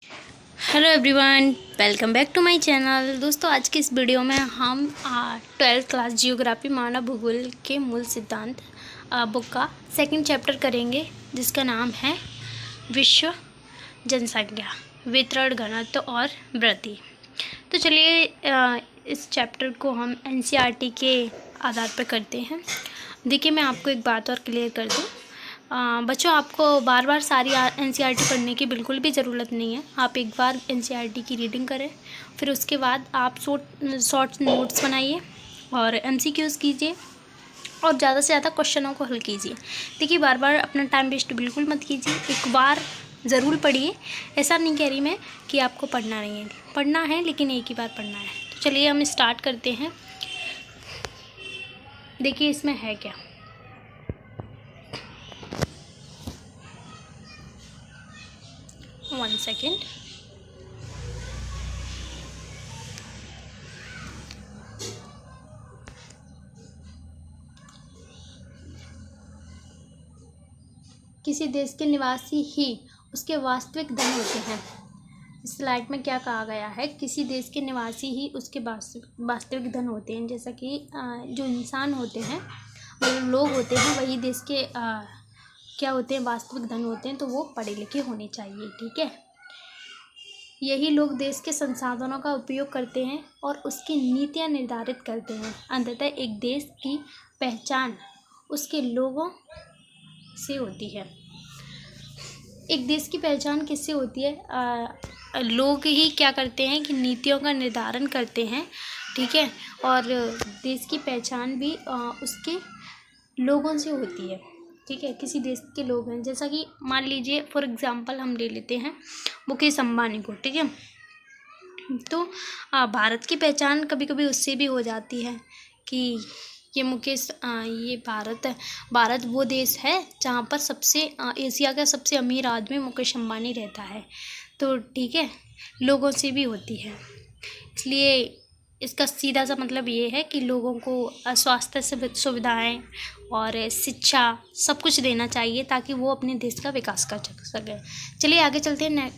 Hello everyone, welcome back to my channel. दोस्तों, आज की इस वीडियो में हम 12th क्लास जियोग्राफी मानव भूगोल के मूल सिद्धांत बुक का सेकंड चैप्टर करेंगे, जिसका नाम है विश्व जनसंख्या, वितरण, घनत्व और वृद्धि। तो चलिए इस चैप्टर को हम एनसीईआरटी के आधार पर करते हैं। देखिए, मैं आपको एक बात और क्लियर कर दूँ। बच्चों, आपको बार बार सारी एनसीईआरटी पढ़ने की बिल्कुल भी ज़रूरत नहीं है। आप एक बार एनसीईआरटी की रीडिंग करें, फिर उसके बाद आप शॉर्ट नोट्स बनाइए और एमसीक्यूज़ कीजिए और ज़्यादा से ज़्यादा क्वेश्चनों को हल कीजिए। देखिए, बार बार अपना टाइम वेस्ट बिल्कुल मत कीजिए, एक बार ज़रूर पढ़िए। ऐसा नहीं कह रही मैं कि आपको पढ़ना नहीं है, पढ़ना है, लेकिन एक ही बार पढ़ना है। तो चलिए हम स्टार्ट करते हैं। देखिए इसमें है क्या। One second. किसी देश के निवासी ही उसके वास्तविक धन होते हैं। इस स्लाइड में क्या कहा गया है, किसी देश के निवासी ही उसके वास्तविक धन होते हैं। जैसा कि जो इंसान होते हैं, जो लोग होते हैं, वही देश के क्या होते हैं, वास्तविक धन होते हैं। तो वो पढ़े लिखे होने चाहिए, ठीक है। यही लोग देश के संसाधनों का उपयोग करते हैं और उसकी नीतियाँ निर्धारित करते हैं। अंततः एक देश की पहचान उसके लोगों से होती है। एक देश की पहचान किससे होती है? लोग ही क्या करते हैं कि नीतियों का निर्धारण करते हैं, ठीक है। और देश की पहचान भी उसके लोगों से होती है, ठीक है। किसी देश के लोग हैं, जैसा कि मान लीजिए फॉर एग्जांपल हम ले लेते हैं मुकेश अंबानी को, ठीक है। तो भारत की पहचान कभी कभी उससे भी हो जाती है कि ये मुकेश ये भारत वो देश है जहाँ पर सबसे एशिया का सबसे अमीर आदमी मुकेश अंबानी रहता है। तो ठीक है, लोगों से भी होती है। इसलिए इसका सीधा सा मतलब ये है कि लोगों को स्वास्थ्य सुविधाएं और शिक्षा सब कुछ देना चाहिए ताकि वो अपने देश का विकास कर सकें। चलिए आगे चलते हैं।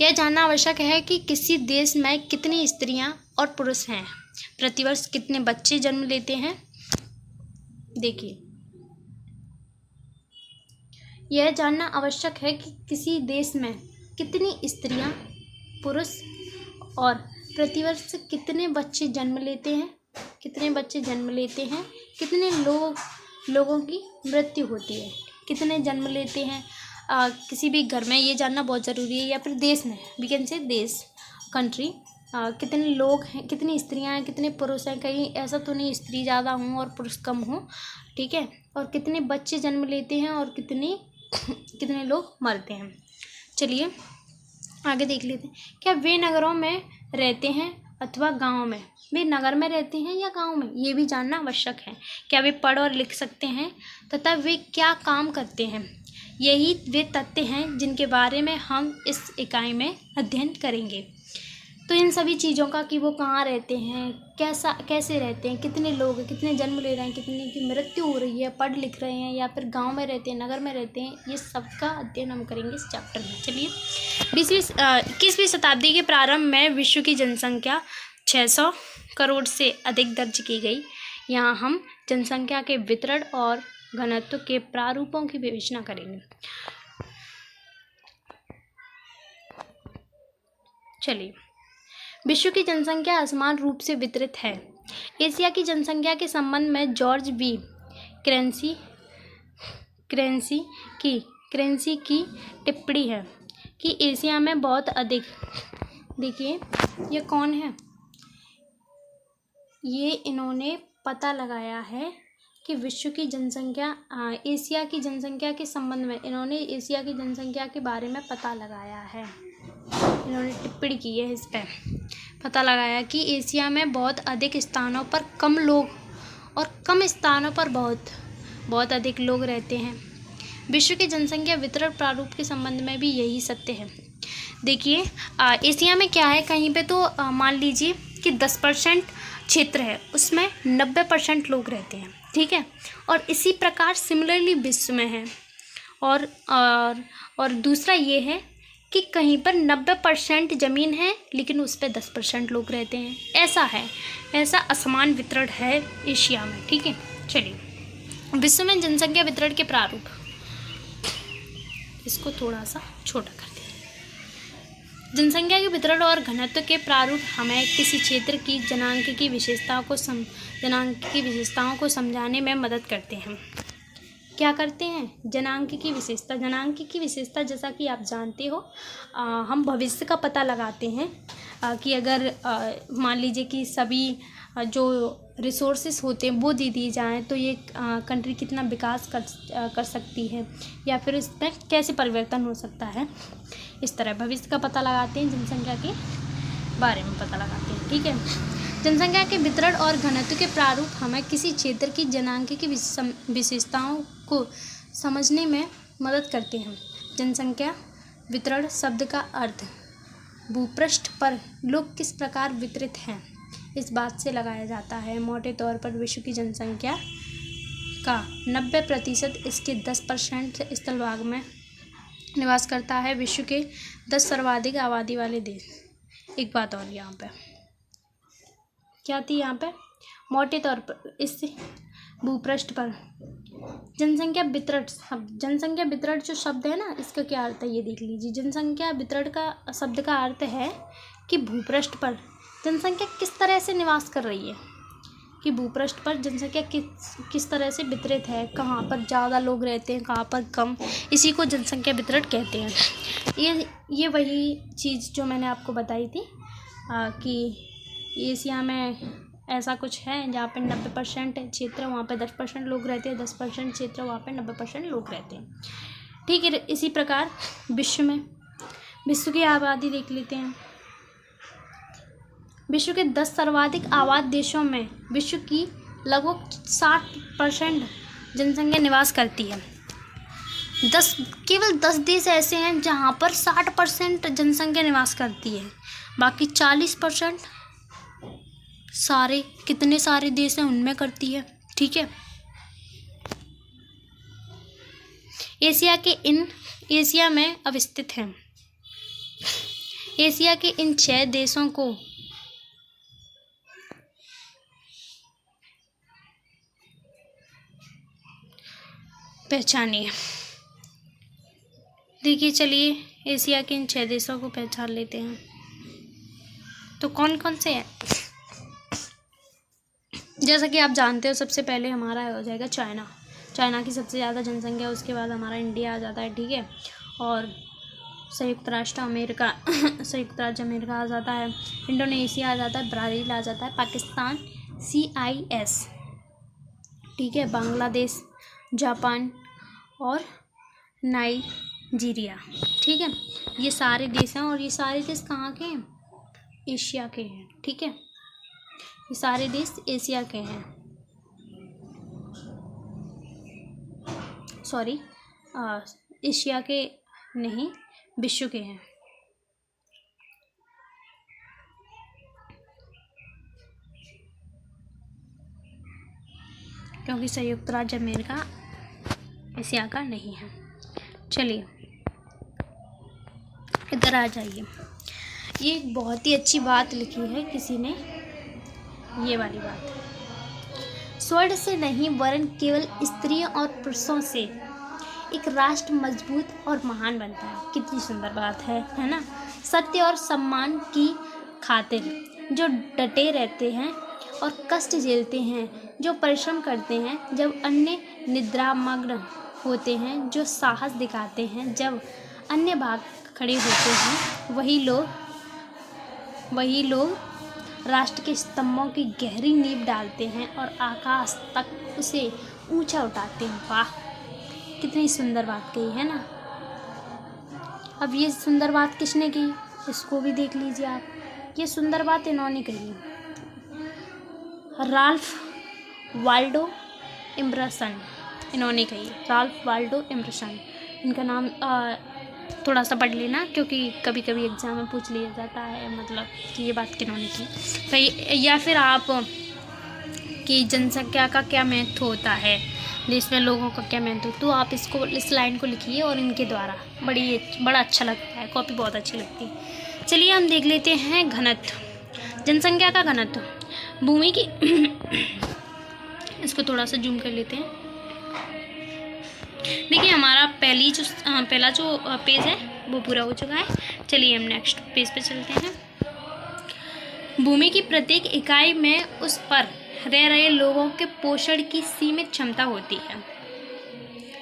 यह जानना आवश्यक है कि किसी देश में कितनी स्त्रियां और पुरुष हैं, प्रतिवर्ष कितने बच्चे जन्म लेते हैं। देखिए, यह जानना आवश्यक है कि किसी देश में कितनी स्त्रियां, पुरुष और प्रतिवर्ष कितने बच्चे जन्म लेते हैं, कितने लोगों की मृत्यु होती है, कितने जन्म लेते हैं। किसी भी घर में ये जानना बहुत ज़रूरी है, या फिर देश में, वी कैन से देश, कंट्री, कितने लोग हैं, कितनी स्त्रियां हैं, कितने पुरुष हैं। कहीं ऐसा तो नहीं स्त्री ज़्यादा हों और पुरुष कम हों, ठीक है। और कितने बच्चे जन्म लेते हैं और कितने लोग मरते हैं। चलिए आगे देख लेते हैं। क्या वे नगरों में रहते हैं अथवा गाँव में? वे नगर में रहते हैं या गाँव में, ये भी जानना आवश्यक है। क्या वे पढ़ और लिख सकते हैं तथा वे क्या काम करते हैं? यही वे तथ्य हैं जिनके बारे में हम इस इकाई में अध्ययन करेंगे। तो इन सभी चीज़ों का, कि वो कहाँ रहते हैं, कैसे रहते हैं, कितने लोग हैं, कितने जन्म ले रहे हैं, कितने की मृत्यु हो रही है, पढ़ लिख रहे हैं या फिर गांव में रहते हैं, नगर में रहते हैं, ये सब का अध्ययन हम करेंगे इस चैप्टर में। चलिए, 21वीं शताब्दी के प्रारंभ में विश्व की जनसंख्या 600 करोड़ से अधिक दर्ज की गई। यहाँ हम जनसंख्या के वितरण और घनत्व के प्रारूपों की विवेचना करेंगे। चलिए, विश्व की जनसंख्या असमान रूप से वितरित है। एशिया की जनसंख्या के संबंध में जॉर्ज बी क्रेंसी की टिप्पणी है कि एशिया में बहुत अधिक। देखिए, ये कौन है? ये इन्होंने पता लगाया है कि विश्व की जनसंख्या, एशिया की जनसंख्या के संबंध में इन्होंने एशिया की जनसंख्या के बारे में पता लगाया है। इन्होंने टिप्पणी की है, इस पर पता लगाया कि एशिया में बहुत अधिक स्थानों पर कम लोग और कम स्थानों पर बहुत अधिक लोग रहते हैं। विश्व की जनसंख्या वितरण प्रारूप के संबंध में भी यही सत्य है। देखिए, एशिया में क्या है, कहीं पे तो मान लीजिए कि 10% क्षेत्र है, उसमें 90% लोग रहते हैं, ठीक है। और इसी प्रकार सिमिलरली विश्व में है। और दूसरा ये है कि कहीं पर 90% ज़मीन है लेकिन उस पर 10% लोग रहते हैं। ऐसा है, ऐसा असमान वितरण है एशिया में। ठीक है, चलिए विश्व में जनसंख्या वितरण के प्रारूप, इसको थोड़ा सा छोटा कर दिया। जनसंख्या के वितरण और घनत्व के प्रारूप हमें किसी क्षेत्र की जनांक की विशेषताओं को समझाने में मदद करते हैं। क्या करते हैं? जनांक की विशेषता जैसा कि आप जानते हो, हम भविष्य का पता लगाते हैं कि अगर मान लीजिए कि सभी जो रिसोर्सेस होते हैं वो दे दिए जाएँ तो ये कंट्री कितना विकास कर सकती है या फिर इसमें कैसे परिवर्तन हो सकता है। इस तरह भविष्य का पता लगाते हैं, जनसंख्या के बारे में पता लगाते हैं। ठीक है, जनसंख्या के वितरण और घनत्व के प्रारूप हमें किसी क्षेत्र की जनांक की विशेषताओं को समझने में मदद करते हैं। जनसंख्या वितरण शब्द का अर्थ भूपृष्ठ पर लोग किस प्रकार वितरित हैं इस बात से लगाया जाता है। मोटे तौर पर विश्व की जनसंख्या का 90% इसके 10% स्थल भाग में निवास करता है। विश्व के 10 सर्वाधिक आबादी वाले देश। एक बात और यहाँ पे क्या थी, यहाँ पे मोटे तौर पर इस भूपृष्ठ पर जनसंख्या वितरण जो शब्द है ना, इसका क्या अर्थ है ये देख लीजिए। जनसंख्या वितरण का शब्द का अर्थ है कि भूपृष्ठ पर जनसंख्या किस तरह से निवास कर रही है, कि भूपृष्ठ पर जनसंख्या किस तरह से वितरित है, कहाँ पर ज़्यादा लोग रहते हैं, कहाँ पर कम, इसी को जनसंख्या वितरण कहते हैं। ये वही चीज़ जो मैंने आपको बताई थी कि एशिया में ऐसा कुछ है जहाँ पे 90% क्षेत्र, वहाँ पे 10% लोग रहते हैं, 10% क्षेत्र, वहाँ पे 90% लोग रहते हैं। ठीक है, इसी प्रकार विश्व की आबादी देख लेते हैं। विश्व के 10 सर्वाधिक आबाद देशों में विश्व की लगभग 60% जनसंख्या निवास करती है। केवल 10 देश ऐसे हैं जहाँ पर 60% जनसंख्या निवास करती है, बाकी 40% कितने सारे देश हैं उनमें करती है। ठीक है, एशिया में अवस्थित हैं। एशिया के इन 6 देशों को पहचानिए। देखिए, चलिए एशिया के इन 6 देशों को पहचान लेते हैं। तो कौन कौन से हैं? जैसा कि आप जानते हो, सबसे पहले हमारा हो जाएगा चाइना की सबसे ज़्यादा जनसंख्या, उसके बाद हमारा इंडिया आ जाता है। ठीक है, और संयुक्त राज्य अमेरिका आ जाता है, इंडोनेशिया आ जाता है, ब्राज़ील आ जाता है, पाकिस्तान, CIS, ठीक है, बांग्लादेश, जापान और नाइजीरिया। ठीक है, ये सारे देश हैं और ये सारे देश कहाँ के हैं? एशिया के हैं। ठीक है, ये सारे देश एशिया के हैं, सॉरी एशिया के नहीं, विश्व के हैं। क्योंकि संयुक्त राज्य अमेरिका एशिया का नहीं है। चलिए इधर आ जाइए। ये बहुत ही अच्छी बात लिखी है किसी ने, ये वाली बात, स्वर्ण से नहीं वरन केवल स्त्रियों और पुरुषों से एक राष्ट्र मजबूत और महान बनता है। कितनी सुंदर बात है ना। सत्य और सम्मान की खातिर जो डटे रहते हैं और कष्ट झेलते हैं, जो परिश्रम करते हैं, जब अन्य निद्रामग्न होते हैं, जो साहस दिखाते हैं, जब अन्य भाग खड़े होते हैं, वही लोग राष्ट्र के स्तंभों की गहरी नींव डालते हैं और आकाश तक उसे ऊंचा उठाते हैं। वाह, कितनी सुंदर बात कही है ना। अब ये सुंदर बात किसने की, इसको भी देख लीजिए आप। ये सुंदर बात इन्होंने कही, राल्फ वाल्डो इमर्सन, इन्होंने कही, राल्फ वाल्डो इमर्सन। इनका नाम थोड़ा सा पढ़ लेना, क्योंकि कभी कभी एग्ज़ाम में पूछ लिया जाता है मतलब कि ये बात किन्होंने की। तो या फिर आप कि जनसंख्या का क्या महत्व होता है, देश में लोगों का क्या महत्व, तो आप इस लाइन को लिखिए और इनके द्वारा बड़ा अच्छा लगता है, कॉपी बहुत अच्छी लगती है। चलिए हम देख लेते हैं घनत्व, जनसंख्या का घनत्व भूमि की इसको थोड़ा सा जूम कर लेते हैं। देखिए हमारा पहला जो पेज है वो पूरा हो चुका है। चलिए हम नेक्स्ट पेज पे चलते हैं। भूमि की प्रत्येक इकाई में उस पर रह रहे लोगों के पोषण की सीमित क्षमता होती है,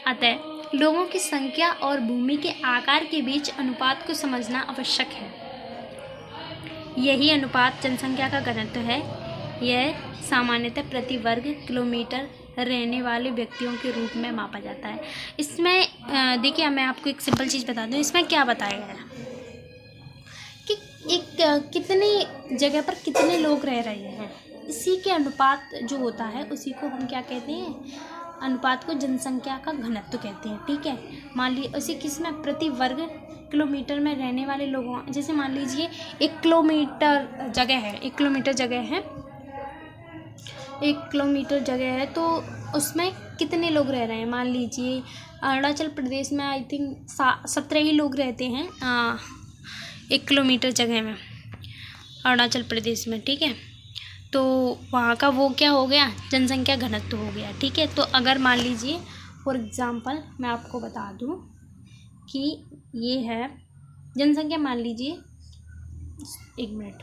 अतः लोगों की संख्या और भूमि के आकार के बीच अनुपात को समझना आवश्यक है। यही अनुपात जनसंख्या का घनत्व है। यह सामान्यतः प्रति वर्ग किलोमीटर रहने वाले व्यक्तियों के रूप में मापा जाता है। इसमें देखिए मैं आपको एक सिंपल चीज़ बता दूं, इसमें क्या बताया गया है कि कितनी जगह पर कितने लोग रह रहे हैं, इसी के अनुपात जो होता है उसी को हम क्या कहते हैं, अनुपात को जनसंख्या का घनत्व कहते हैं। ठीक है, मान लीजिए उसी किसमें प्रति वर्ग किलोमीटर में रहने वाले लोगों, जैसे मान लीजिए 1 किलोमीटर जगह है, 1 किलोमीटर जगह है तो उसमें कितने लोग रह रहे हैं। मान लीजिए अरुणाचल प्रदेश में आई थिंक 17 ही लोग रहते हैं 1 किलोमीटर जगह में, अरुणाचल प्रदेश में। ठीक है, तो वहाँ का वो क्या हो गया, जनसंख्या घनत्व हो गया। ठीक है, तो अगर मान लीजिए फॉर एग्ज़ाम्पल मैं आपको बता दूँ कि ये है जनसंख्या, मान लीजिए 1 मिनट,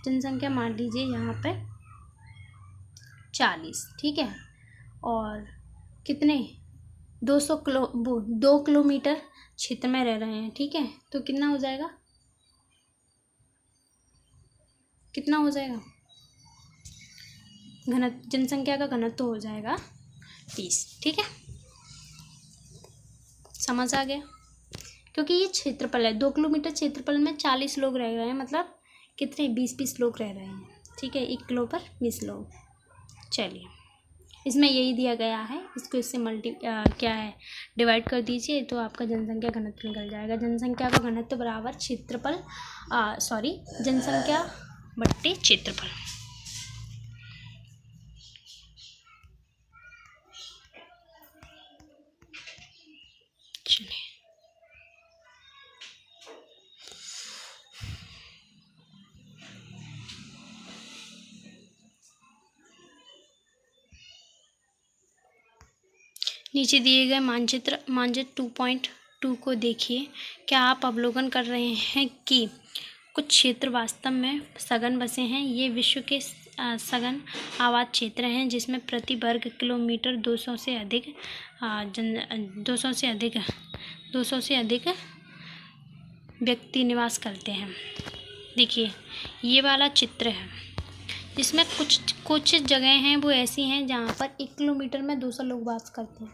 जनसंख्या मान लीजिए यहाँ पे 40। ठीक है, और कितने 2 किलोमीटर क्षेत्र में रह रहे हैं। ठीक है, तो कितना हो जाएगा घनत्व, जनसंख्या का घनत्व हो जाएगा 30। ठीक है, समझ आ गया, क्योंकि ये क्षेत्रफल है, 2 किलोमीटर क्षेत्रफल में 40 लोग रह रहे हैं, मतलब कितने 20 लोग रह रहे हैं। ठीक है, 1 किलो पर 20 लोग। चलिए इसमें यही दिया गया है, इसको इससे डिवाइड कर दीजिए तो आपका जनसंख्या घनत्व निकल जाएगा। जनसंख्या का घनत्व बराबर जनसंख्या बट्टे क्षेत्रफल। चलिए नीचे दिए गए मानचित्र 2.2 को देखिए। क्या आप अवलोकन कर रहे हैं कि कुछ क्षेत्र वास्तव में सघन बसे हैं। ये विश्व के सघन आबाद क्षेत्र हैं जिसमें प्रति वर्ग किलोमीटर 200 से अधिक व्यक्ति निवास करते हैं। देखिए ये वाला चित्र है जिसमें कुछ जगह हैं वो ऐसी हैं जहाँ पर 1 किलोमीटर में 200 लोग वास करते हैं।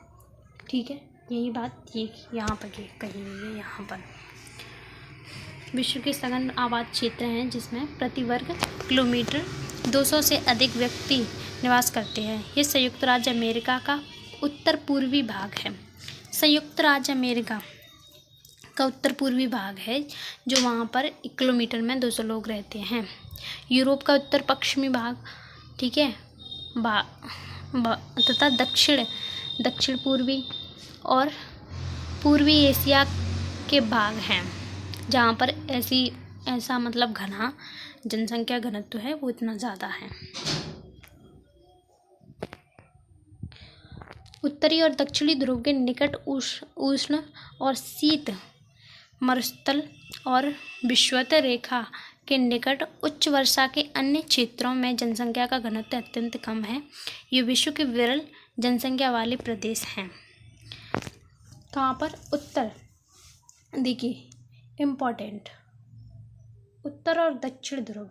ठीक है, यही बात यहाँ पर कही हुई है। यहाँ पर विश्व के सघन आबाद क्षेत्र हैं जिसमें प्रति वर्ग किलोमीटर 200 से अधिक व्यक्ति निवास करते हैं। ये संयुक्त राज्य अमेरिका का उत्तर पूर्वी भाग है। संयुक्त राज्य अमेरिका का उत्तर पूर्वी भाग है जो वहाँ पर 1 किलोमीटर में 200 लोग रहते हैं। यूरोप का उत्तर पश्चिमी भाग, ठीक है, तथा दक्षिण पूर्वी और पूर्वी एशिया के भाग हैं जहाँ पर ऐसा मतलब घना जनसंख्या घनत्व है वो इतना ज़्यादा है। उत्तरी और दक्षिणी ध्रुव के निकट उष्ण और शीत मरुस्थल और विषुवत रेखा के निकट उच्च वर्षा के अन्य क्षेत्रों में जनसंख्या का घनत्व अत्यंत कम है। ये विश्व के विरल जनसंख्या वाले प्रदेश हैं। कहाँ पर? उत्तर, देखिए इम्पोर्टेंट, उत्तर और दक्षिण ध्रुव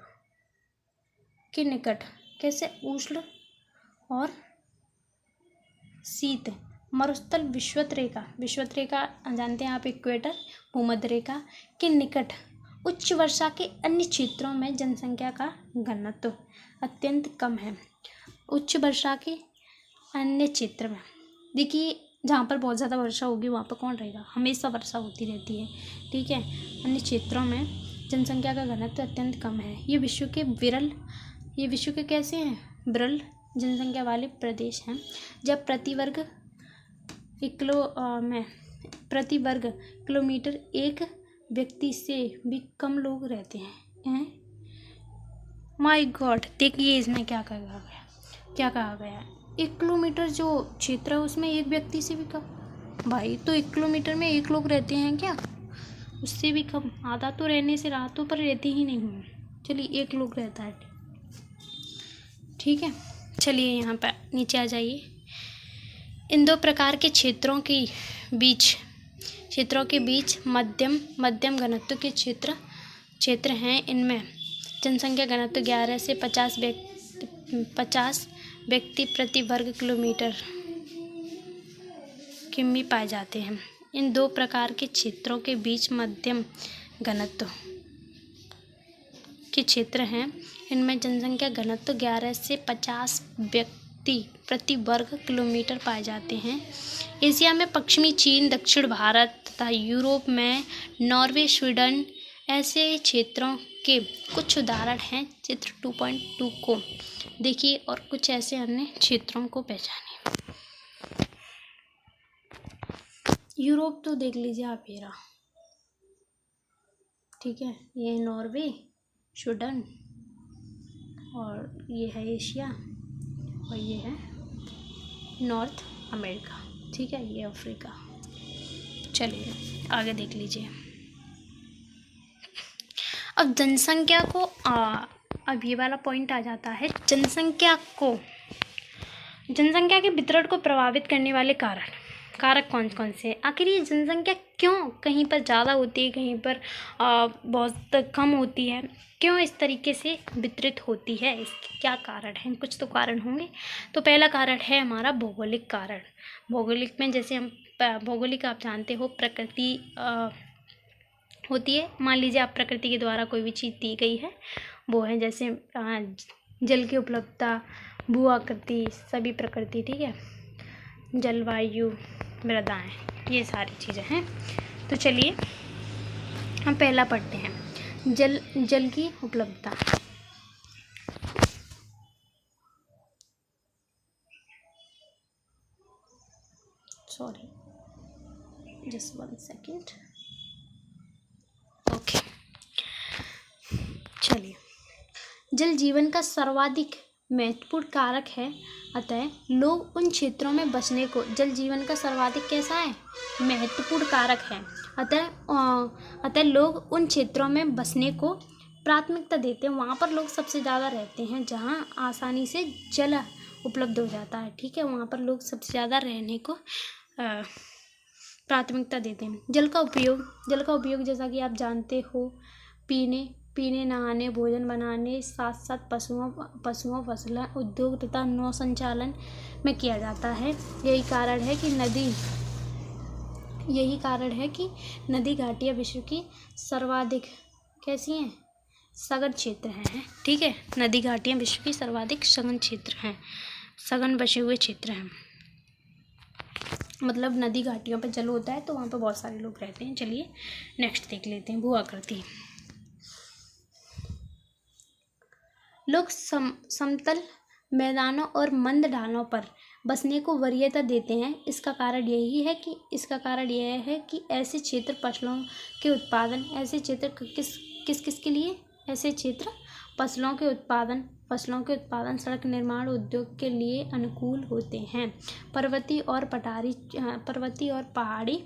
के निकट कैसे उष्ण और शीत मरुस्थल विषुवत रेखा जानते हैं आप, इक्वेटर, भूमध्य रेखा के निकट उच्च वर्षा के अन्य क्षेत्रों में जनसंख्या का घनत्व अत्यंत कम है। उच्च वर्षा के अन्य क्षेत्र में, देखिए जहाँ पर बहुत ज़्यादा वर्षा होगी वहाँ पर कौन रहेगा, हमेशा वर्षा होती रहती है। ठीक है, अन्य क्षेत्रों में जनसंख्या का घनत्व अत्यंत कम है। ये विश्व के कैसे हैं, विरल जनसंख्या वाले प्रदेश हैं जब प्रति वर्ग किलोमीटर एक व्यक्ति से भी कम लोग रहते हैं। माय गॉड, देखिए इसमें क्या कहा गया है। 1 किलोमीटर जो क्षेत्र है उसमें एक व्यक्ति से भी कम। भाई तो 1 किलोमीटर में 1 लोग रहते हैं क्या? उससे भी कम। आधा तो रहने से रातों पर रहते ही नहीं हूँ। चलिए 1 लोग रहता है, ठीक है। चलिए यहाँ पर नीचे आ जाइए। इन 2 प्रकार के क्षेत्रों के बीच मध्यम घनत्व के क्षेत्र हैं। इनमें जनसंख्या घनत्व 11 से 50 व्यक्ति प्रति वर्ग किलोमीटर किमी पाए जाते हैं। इन 2 प्रकार के क्षेत्रों के बीच मध्यम घनत्व के क्षेत्र हैं। इनमें जनसंख्या घनत्व 11 से 50 व्यक्ति प्रति वर्ग किलोमीटर पाए जाते हैं। एशिया में पश्चिमी चीन, दक्षिण भारत तथा यूरोप में नॉर्वे, स्वीडन ऐसे क्षेत्रों के कुछ उदाहरण हैं। चित्र 2.2 को देखिए और कुछ ऐसे अन्य क्षेत्रों को पहचानिए। यूरोप तो देख लीजिए आप, ये रहा, ठीक है। ये है नॉर्वे, स्वीडन, और ये है एशिया, और ये है नॉर्थ अमेरिका, ठीक है। ये अफ्रीका। चलिए आगे देख लीजिए। अब जनसंख्या को अब ये वाला पॉइंट आ जाता है, जनसंख्या के वितरण को प्रभावित करने वाले कारक कौन कौन से। आखिर ये जनसंख्या क्यों कहीं पर ज़्यादा होती है, कहीं पर बहुत कम होती है, क्यों इस तरीके से वितरित होती है, इसके क्या कारण हैं? कुछ तो कारण होंगे। तो पहला कारण है हमारा भौगोलिक कारण। भौगोलिक में जैसे हम भौगोलिक आप जानते हो, प्रकृति होती है। मान लीजिए आप प्रकृति के द्वारा कोई भी चीज़ दी गई है, वो है जैसे जल की उपलब्धता, भू आकृति, सभी प्रकृति, ठीक है, जलवायु, मृदाएं, ये सारी चीज़ें हैं। तो चलिए हम पहला पढ़ते हैं, जल की उपलब्धता। Sorry, just 1 second. ओके, चलिए। जल जीवन का सर्वाधिक महत्वपूर्ण कारक है, अतः लोग उन क्षेत्रों में बसने को, जल जीवन का सर्वाधिक कैसा है, महत्वपूर्ण कारक है, अतः लोग उन क्षेत्रों में बसने को प्राथमिकता देते हैं। वहाँ पर लोग सबसे ज़्यादा रहते हैं जहाँ आसानी से जल उपलब्ध हो जाता है, ठीक है। वहाँ पर लोग सबसे ज़्यादा रहने को प्राथमिकता देते हैं। जल का उपयोग जैसा कि आप जानते हो, पीने, नहाने, भोजन बनाने, साथ साथ पशुओं, फसलों, उद्योग तथा नौ संचालन में किया जाता है। यही कारण है कि नदी घाटियाँ विश्व की सर्वाधिक कैसी हैं, सघन क्षेत्र हैं, ठीक है। नदी घाटियाँ विश्व की सर्वाधिक सघन बसे हुए क्षेत्र हैं। मतलब नदी घाटियों पर जल होता है तो वहाँ पर बहुत सारे लोग रहते हैं। चलिए नेक्स्ट देख लेते हैं, भू आकृति। लोग समतल मैदानों और मंद ढालों पर बसने को वरीयता देते हैं। इसका कारण यह है कि ऐसे क्षेत्र फसलों के उत्पादन, किसके लिए ऐसे क्षेत्र फसलों के उत्पादन, सड़क निर्माण, उद्योग के लिए अनुकूल होते हैं। पर्वतीय और पहाड़ी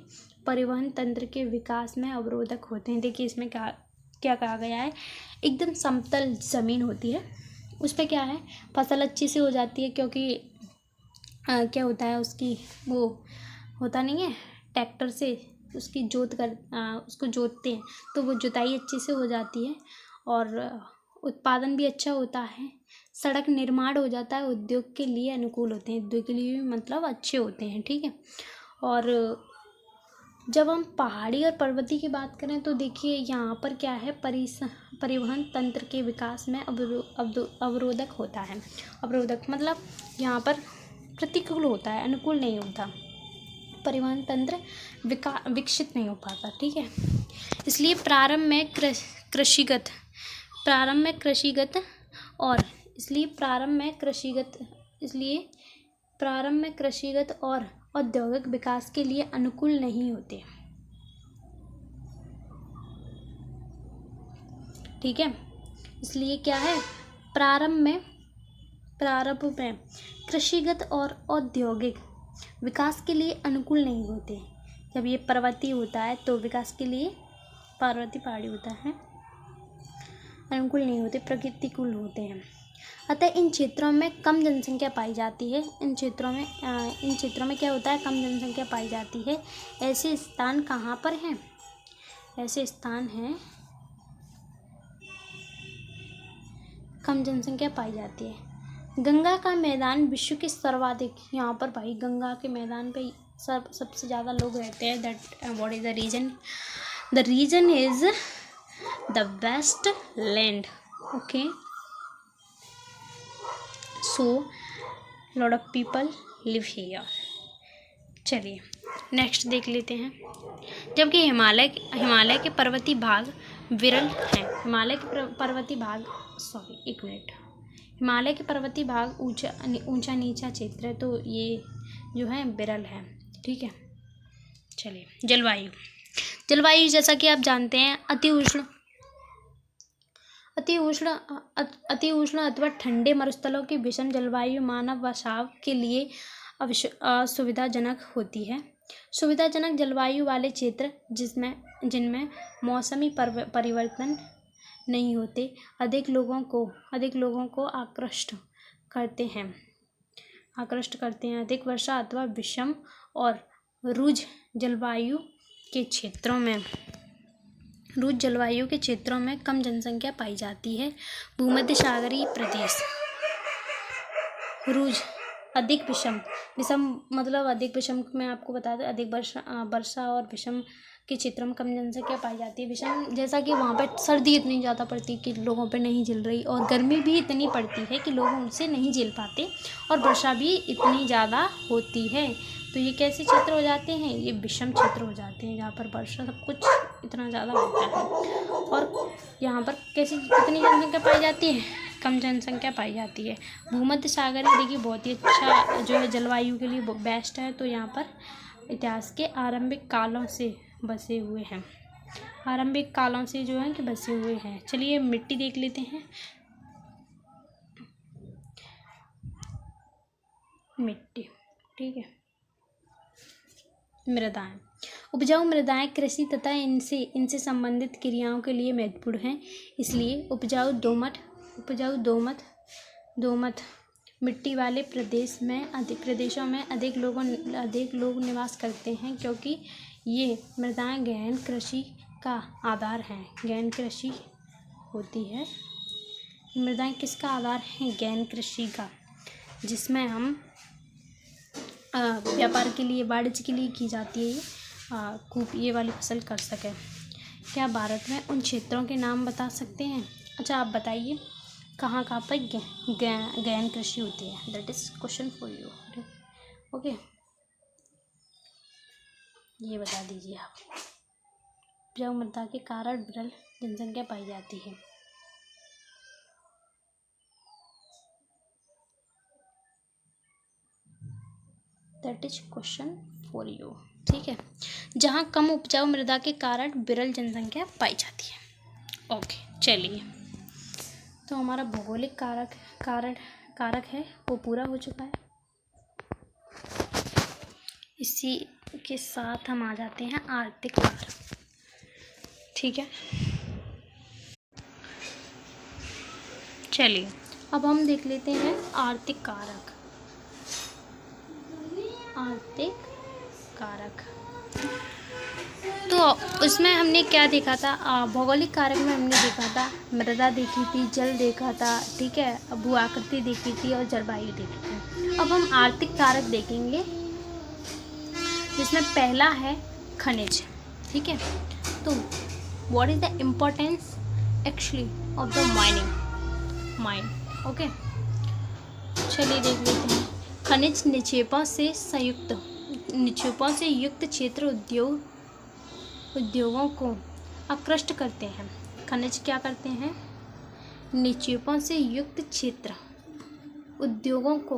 परिवहन तंत्र के विकास में अवरोधक होते हैं। देखिए इसमें क्या कहा गया है, एकदम समतल ज़मीन होती है, उस पर क्या है, फसल अच्छी से हो जाती है, क्योंकि क्या होता है, उसकी वो होता नहीं है, ट्रैक्टर से उसकी उसको जोतते हैं तो वो जुताई अच्छे से हो जाती है और उत्पादन भी अच्छा होता है। सड़क निर्माण हो जाता है, उद्योग के लिए अनुकूल होते हैं, उद्योग के लिए मतलब अच्छे होते हैं, ठीक है। और जब हम पहाड़ी और पर्वतीय की बात करें तो देखिए यहाँ पर क्या है, परिवहन तंत्र के विकास में अवरोधक होता है। अवरोधक मतलब यहाँ पर प्रतिकूल होता है, अनुकूल नहीं होता, परिवहन तंत्र विकसित नहीं हो पाता, ठीक है। इसलिए प्रारंभ में कृषिगत इसलिए प्रारंभ में कृषिगत और औद्योगिक विकास के लिए अनुकूल नहीं होते। ठीक है, इसलिए क्या है, प्रारंभ में कृषिगत और औद्योगिक विकास के लिए अनुकूल नहीं होते। जब ये पर्वतीय होता है तो विकास के लिए पर्वतीय पहाड़ी होता है, अनुकूल नहीं होते, प्रतिकूल होते हैं। अतः इन क्षेत्रों में कम जनसंख्या पाई जाती है। इन क्षेत्रों में क्या होता है, कम जनसंख्या पाई जाती है। ऐसे स्थान कहाँ पर हैं? ऐसे स्थान हैं कम जनसंख्या पाई जाती है। गंगा का मैदान विश्व के सर्वाधिक, यहाँ पर भाई गंगा के मैदान पे सबसे ज़्यादा लोग रहते हैं। That what is the reason? The reason is the waste land. Okay, so lot of people live here. चलिए नेक्स्ट देख लेते हैं। जबकि हिमालय के पर्वतीय भाग विरल हैं। हिमालय के पर्वतीय भाग हिमालय के पर्वतीय भाग ऊंचा नीचा क्षेत्र है, तो ये जो है विरल है। ठीक है, चलिए जलवायु जैसा कि आप जानते हैं अति उष्ण अथवा ठंडे मरुस्थलों की विषम जलवायु मानव बसाव के लिए असुविधाजनक होती है। सुविधाजनक जलवायु वाले क्षेत्र जिनमें मौसमी परिवर्तन नहीं होते अधिक लोगों को आकृष्ट करते हैं। अधिक वर्षा अथवा विषम और रुझ जलवायु के क्षेत्रों में कम जनसंख्या पाई जाती है। भूमध्य सागरीय प्रदेश। रुझ अधिक विषम मतलब अधिक विषम में आपको बता दें, अधिक वर्षा और विषम के क्षेत्रों में कम जनसंख्या पाई जाती है। विषम जैसा कि वहाँ पर सर्दी इतनी ज़्यादा पड़ती है कि लोगों पर नहीं झेल रही, और गर्मी भी इतनी पड़ती है कि लोग उनसे नहीं झेल पाते, और वर्षा भी इतनी ज़्यादा होती है। तो ये कैसे क्षेत्र हो जाते हैं? ये विषम क्षेत्र हो जाते हैं, जहाँ पर वर्षा सब कुछ इतना ज़्यादा होता है। और यहाँ पर कैसी कितनी जनसंख्या पाई जाती है? कम जनसंख्या पाई जाती है। भूमध्य सागर देखिए बहुत ही अच्छा जो है जलवायु के लिए बेस्ट है। तो यहाँ पर इतिहास के आरंभिक कालों से बसे हुए हैं। आरंभिक कालों से जो है कि बसे हुए हैं। चलिए मिट्टी देख लेते हैं। मिट्टी, ठीक है। मृदाएं, उपजाऊ मृदाएं कृषि तथा इनसे संबंधित क्रियाओं के लिए महत्वपूर्ण हैं। इसलिए उपजाऊ दोमट मिट्टी वाले प्रदेशों में अधिक लोग निवास करते हैं, क्योंकि ये मृदाएं गहन कृषि का आधार हैं। गहन कृषि होती है। मृदाएं किसका आधार है? गहन कृषि का, जिसमें हम व्यापार के लिए, वाणिज्य के लिए की जाती है। खूब ये वाली फसल कर सके। क्या भारत में उन क्षेत्रों के नाम बता सकते हैं? अच्छा आप बताइए कहाँ पर गहन कृषि होती है? That is question for you. Okay, ये बता दीजिए आप। उपजाऊ मृदा के कारण विरल जनसंख्या पाई जाती है। That is question for you. ठीक है, जहाँ कम उपजाऊ मृदा के कारण विरल जनसंख्या पाई जाती है। ओके, चलिए तो हमारा भौगोलिक कारक है वो पूरा हो चुका है। इसी के साथ हम आ जाते हैं आर्थिक कारक। ठीक है, चलिए अब हम देख लेते हैं आर्थिक कारक। तो उसमें हमने क्या देखा था? भौगोलिक कारक में हमने देखा था मृदा देखी थी, जल देखा था, ठीक है, भू आकृति देखी थी और जलवायु देखी थी। अब हम आर्थिक कारक देखेंगे, जिसमें पहला है खनिज। ठीक है, तो what is the importance actually of the mine. Okay, चलिए देख लेते हैं। खनिज निक्षेपों से युक्त क्षेत्र उद्योगों को आकृष्ट करते हैं। खनिज क्या करते हैं? निक्षेपों से युक्त क्षेत्र उद्योगों को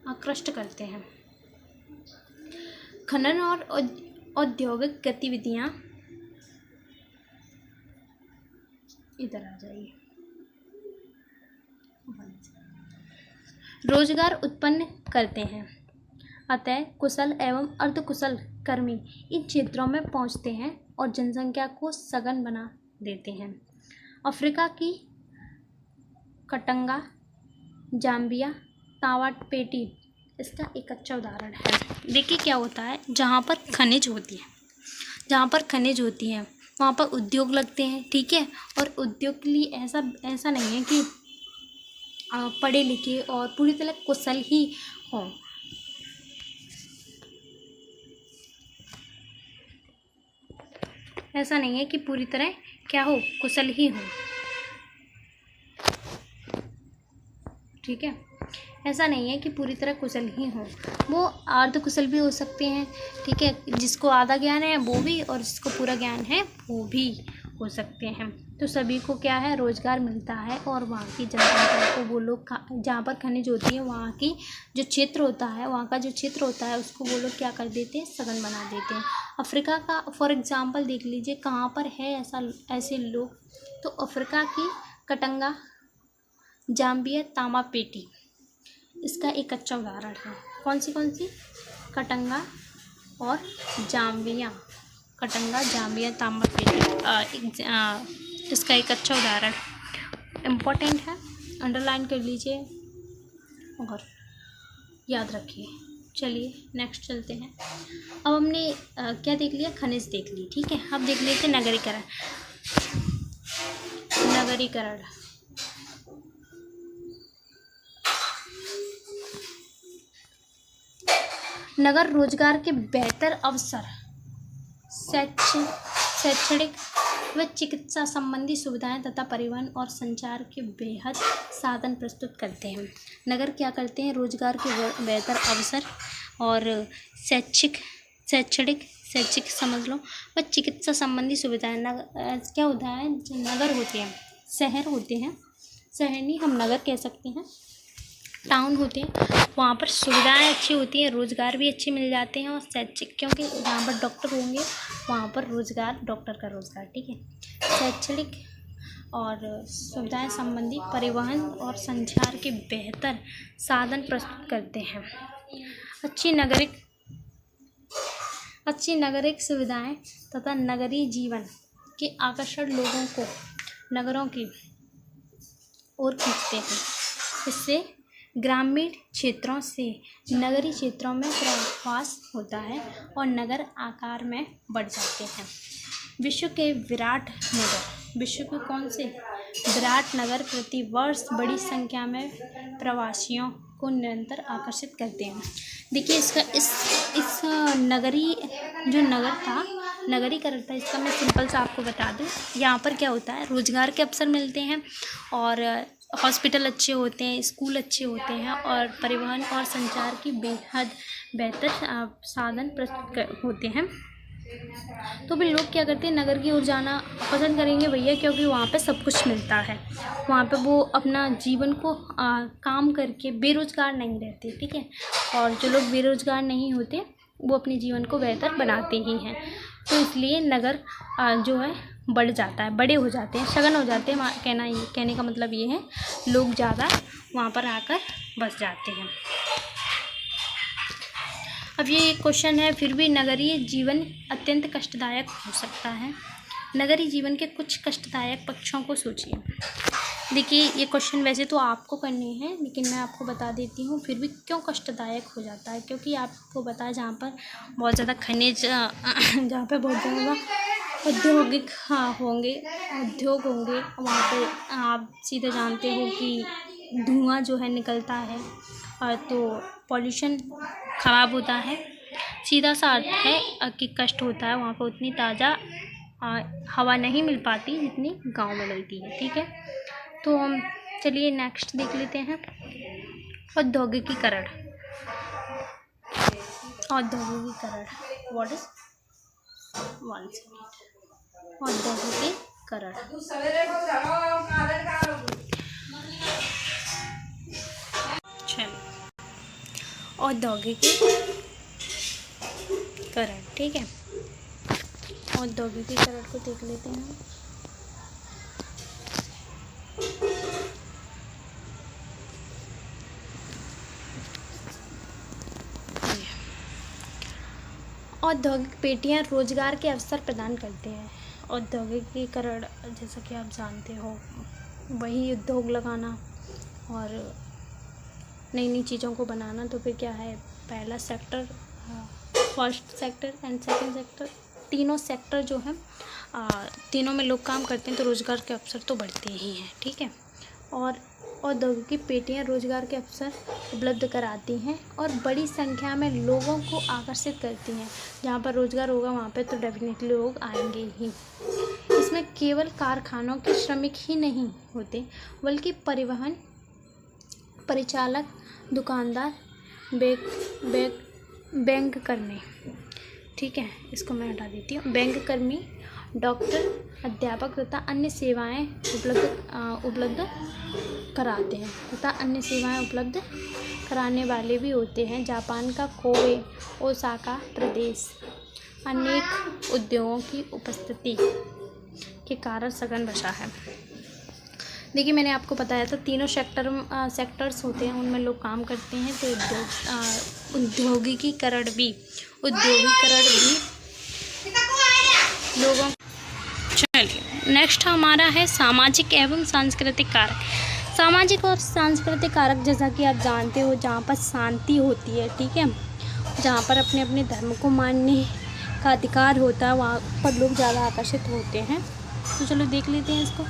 आकृष्ट करते हैं। खनन और औद्योगिक गतिविधियां, इधर आ जाइए, रोजगार उत्पन्न करते हैं। अतः कुशल एवं अर्धकुशल कर्मी इन क्षेत्रों में पहुंचते हैं और जनसंख्या को सघन बना देते हैं। अफ्रीका की कटंगा, जाम्बिया, तावाटपेटी इसका एक अच्छा उदाहरण है। देखिए क्या होता है, जहाँ पर खनिज होती है वहाँ पर उद्योग लगते हैं, ठीक है। और उद्योग के लिए ऐसा नहीं है कि पढ़े लिखे और पूरी तरह कुशल ही हों। ऐसा नहीं है कि पूरी तरह क्या हो, कुशल ही हो, ठीक है। ऐसा नहीं है कि पूरी तरह कुशल ही हो, वो अर्ध कुशल भी हो सकते हैं, ठीक है। जिसको आधा ज्ञान है वो भी, और जिसको पूरा ज्ञान है वो भी हो सकते हैं। तो सभी को क्या है, रोजगार मिलता है। और वहाँ की जनसंख्या को वो लोग जहाँ पर खनिज होती है वहाँ की जो क्षेत्र होता है, वहाँ का जो क्षेत्र होता है उसको वो लोग क्या कर देते हैं, सघन बना देते हैं। अफ्रीका का फॉर एग्जांपल देख लीजिए, कहाँ पर है ऐसे लोग, तो अफ्रीका की कटंगा, जाम्बिया, तामापेटी इसका एक अच्छा उदाहरण है। कौन सी कटंगा और जाम्बिया, तामापेटी इसका एक अच्छा उदाहरण इम्पोर्टेंट है, अंडरलाइन कर लीजिए और याद रखिए। चलिए नेक्स्ट चलते हैं। अब हमने क्या देख लिया, खनिज देख ली, ठीक है। अब देख लेते नगरीकरण। नगर रोजगार के बेहतर अवसर, शैक्षणिक व चिकित्सा संबंधी सुविधाएं तथा परिवहन और संचार के बेहद साधन प्रस्तुत करते हैं। नगर क्या करते हैं, रोजगार के बेहतर अवसर और शैक्षिक समझ लो व चिकित्सा संबंधी सुविधाएं। क्या होता है, नगर होते हैं, शहर होते हैं, शहर नहीं हम नगर कह सकते हैं, टाउन होते हैं, वहाँ पर सुविधाएं अच्छी होती हैं, रोज़गार भी अच्छे मिल जाते हैं। और शैक्षिक, क्योंकि जहाँ पर डॉक्टर होंगे वहाँ पर रोज़गार, डॉक्टर का रोज़गार, ठीक है। शैक्षणिक और सुविधाएं संबंधी, परिवहन और संचार के बेहतर साधन प्रस्तुत करते हैं। अच्छी नागरिक सुविधाएं तथा नगरीय जीवन के आकर्षण लोगों को नगरों की ओर खींचते हैं। इससे ग्रामीण क्षेत्रों से नगरीय क्षेत्रों में प्रवास होता है और नगर आकार में बढ़ जाते हैं। विश्व के कौन से विराट नगर प्रति वर्ष बड़ी संख्या में प्रवासियों को निरंतर आकर्षित करते हैं। देखिए इसका इस नगरीकरण था, इसका मैं सिंपल सा आपको बता दूं। यहाँ पर क्या होता है, रोजगार के अवसर मिलते हैं और हॉस्पिटल अच्छे होते हैं, स्कूल अच्छे होते हैं और परिवहन और संचार की बेहद बेहतर साधन प्रस्तुत होते हैं। तो भी लोग क्या करते हैं, नगर की ओर जाना पसंद करेंगे भैया, क्योंकि वहाँ पे सब कुछ मिलता है। वहाँ पे वो अपना जीवन को काम करके बेरोजगार नहीं रहते, ठीक है। और जो लोग बेरोजगार नहीं होते वो अपने जीवन को बेहतर बनाते ही हैं। तो इसलिए नगर जो है बढ़ जाता है, बड़े हो जाते हैं, सघन हो जाते हैं। कहने का मतलब ये है, लोग ज़्यादा वहाँ पर आकर बस जाते हैं। अब ये क्वेश्चन है, फिर भी नगरीय जीवन अत्यंत कष्टदायक हो सकता है। नगरीय जीवन के कुछ कष्टदायक पक्षों को सोचिए। देखिए ये क्वेश्चन वैसे तो आपको करने हैं, लेकिन मैं आपको बता देती हूँ फिर भी क्यों कष्टदायक हो जाता है। क्योंकि आपको पता है, जहाँ पर बहुत ज़्यादा खनिज, जहाँ पर बहुत ज़्यादा औद्योगिक उद्योग होंगे, वहाँ पे आप सीधे जानते हो कि धुआं जो है निकलता है, और तो पॉल्यूशन ख़राब होता है। सीधा सा अर्थ है कि कष्ट होता है, वहाँ पर उतनी ताज़ा हवा नहीं मिल पाती जितनी गांव में मिलती है, ठीक है। तो हम चलिए नेक्स्ट देख लेते हैं, औद्योगिकीकरण। व्हाट इज औद्योगिकीकरण। औद्योगिकीकरण, ठीक है। औद्योगिकीकरण को देख लेते हैं हम। औद्योगिक पेटियां रोजगार के अवसर प्रदान करते हैं। औद्योगिकीकरण जैसा कि आप जानते हो, वही उद्योग लगाना और नई नई चीज़ों को बनाना। तो फिर क्या है, पहला sector, first sector and second sector, तीनों सेक्टर जो हैं, तीनों में लोग काम करते हैं तो रोज़गार के अवसर तो बढ़ते ही हैं, ठीक है। और औद्योगिक पेटियां रोजगार के अवसर उपलब्ध कराती हैं और बड़ी संख्या में लोगों को आकर्षित करती हैं। जहाँ पर रोजगार होगा वहाँ पे तो डेफिनेटली लोग आएंगे ही। इसमें केवल कारखानों के श्रमिक ही नहीं होते, बल्कि परिवहन, परिचालक, दुकानदार, बैंक कर्मी, ठीक है, इसको मैं हटा देती हूँ, बैंक कर्मी, डॉक्टर, अध्यापक तथा अन्य सेवाएं उपलब्ध कराते हैं तथा अन्य सेवाएं उपलब्ध कराने वाले भी होते हैं। जापान का कोबे, ओसाका प्रदेश अनेक उद्योगों की उपस्थिति के कारण सघन बसा है। देखिए, मैंने आपको बताया था तीनों सेक्टर्स होते हैं, उनमें लोग काम करते हैं। तो औद्योगिकीकरण भी लोगों। चलिए, नेक्स्ट हमारा है सामाजिक एवं सांस्कृतिक कारक। सामाजिक और सांस्कृतिक कारक, जैसा कि आप जानते हो, जहाँ पर शांति होती है, ठीक है, जहाँ पर अपने अपने धर्म को मानने का अधिकार होता है, वहाँ पर लोग ज़्यादा आकर्षित होते हैं। तो चलो देख लेते हैं इसको।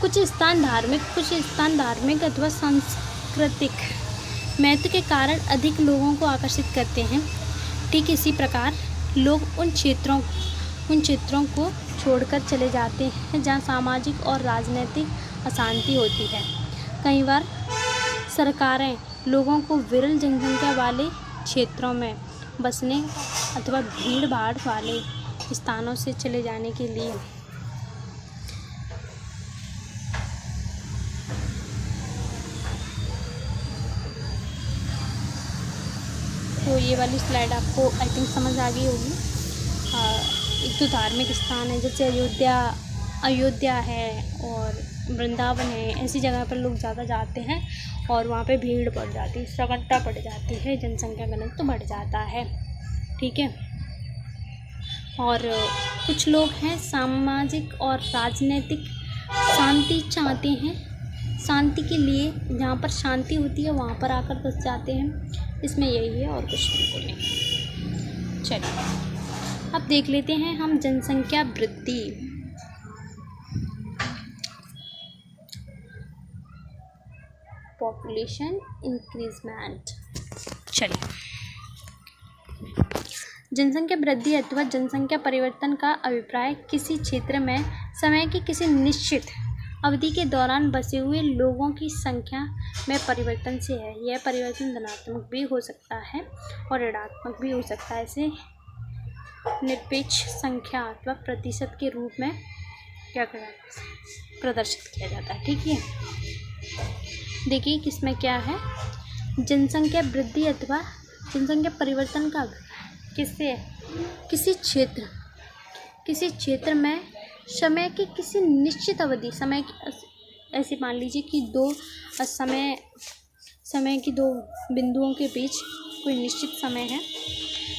कुछ स्थान धार्मिक अथवा सांस्कृतिक महत्व के कारण अधिक लोगों को आकर्षित करते हैं। ठीक इसी प्रकार लोग उन क्षेत्रों को छोड़कर चले जाते हैं जहाँ सामाजिक और राजनीतिक अशांति होती है। कई बार सरकारें लोगों को विरल जनसंख्या वाले क्षेत्रों में बसने अथवा भीड़ भाड़ वाले स्थानों से चले जाने के लिए तो ये वाली स्लाइड आपको आई थिंक समझ आ गई होगी। एक तो धार्मिक स्थान है, जैसे अयोध्या है और वृंदावन है, ऐसी जगह पर लोग ज़्यादा जाते हैं और वहाँ पे भीड़ बढ़ जाती है, सघनता बढ़ जाती है, जनसंख्या घनत्व तो बढ़ जाता है, ठीक है। और कुछ लोग हैं सामाजिक और राजनीतिक शांति चाहते हैं, शांति के लिए जहाँ पर शांति होती है वहाँ पर आकर बस जाते हैं। इसमें यही है और कुछ बिल्कुल नहीं। चलिए अब देख लेते हैं हम जनसंख्या वृद्धि। Population increment. चलिए, जनसंख्या वृद्धि अथवा जनसंख्या परिवर्तन का अभिप्राय किसी क्षेत्र में समय की किसी निश्चित अवधि के दौरान बसे हुए लोगों की संख्या में परिवर्तन से है। यह परिवर्तन धनात्मक भी हो सकता है और ऋणात्मक भी हो सकता है। इसे निरपेक्ष संख्या अथवा प्रतिशत के रूप में प्रदर्शित किया जाता है, ठीक है। देखिए किसमें क्या है, जनसंख्या वृद्धि अथवा जनसंख्या परिवर्तन का किससे है, किसी क्षेत्र में समय की किसी निश्चित अवधि, समय की ऐसे मान लीजिए कि समय की दो बिंदुओं के बीच कोई निश्चित समय है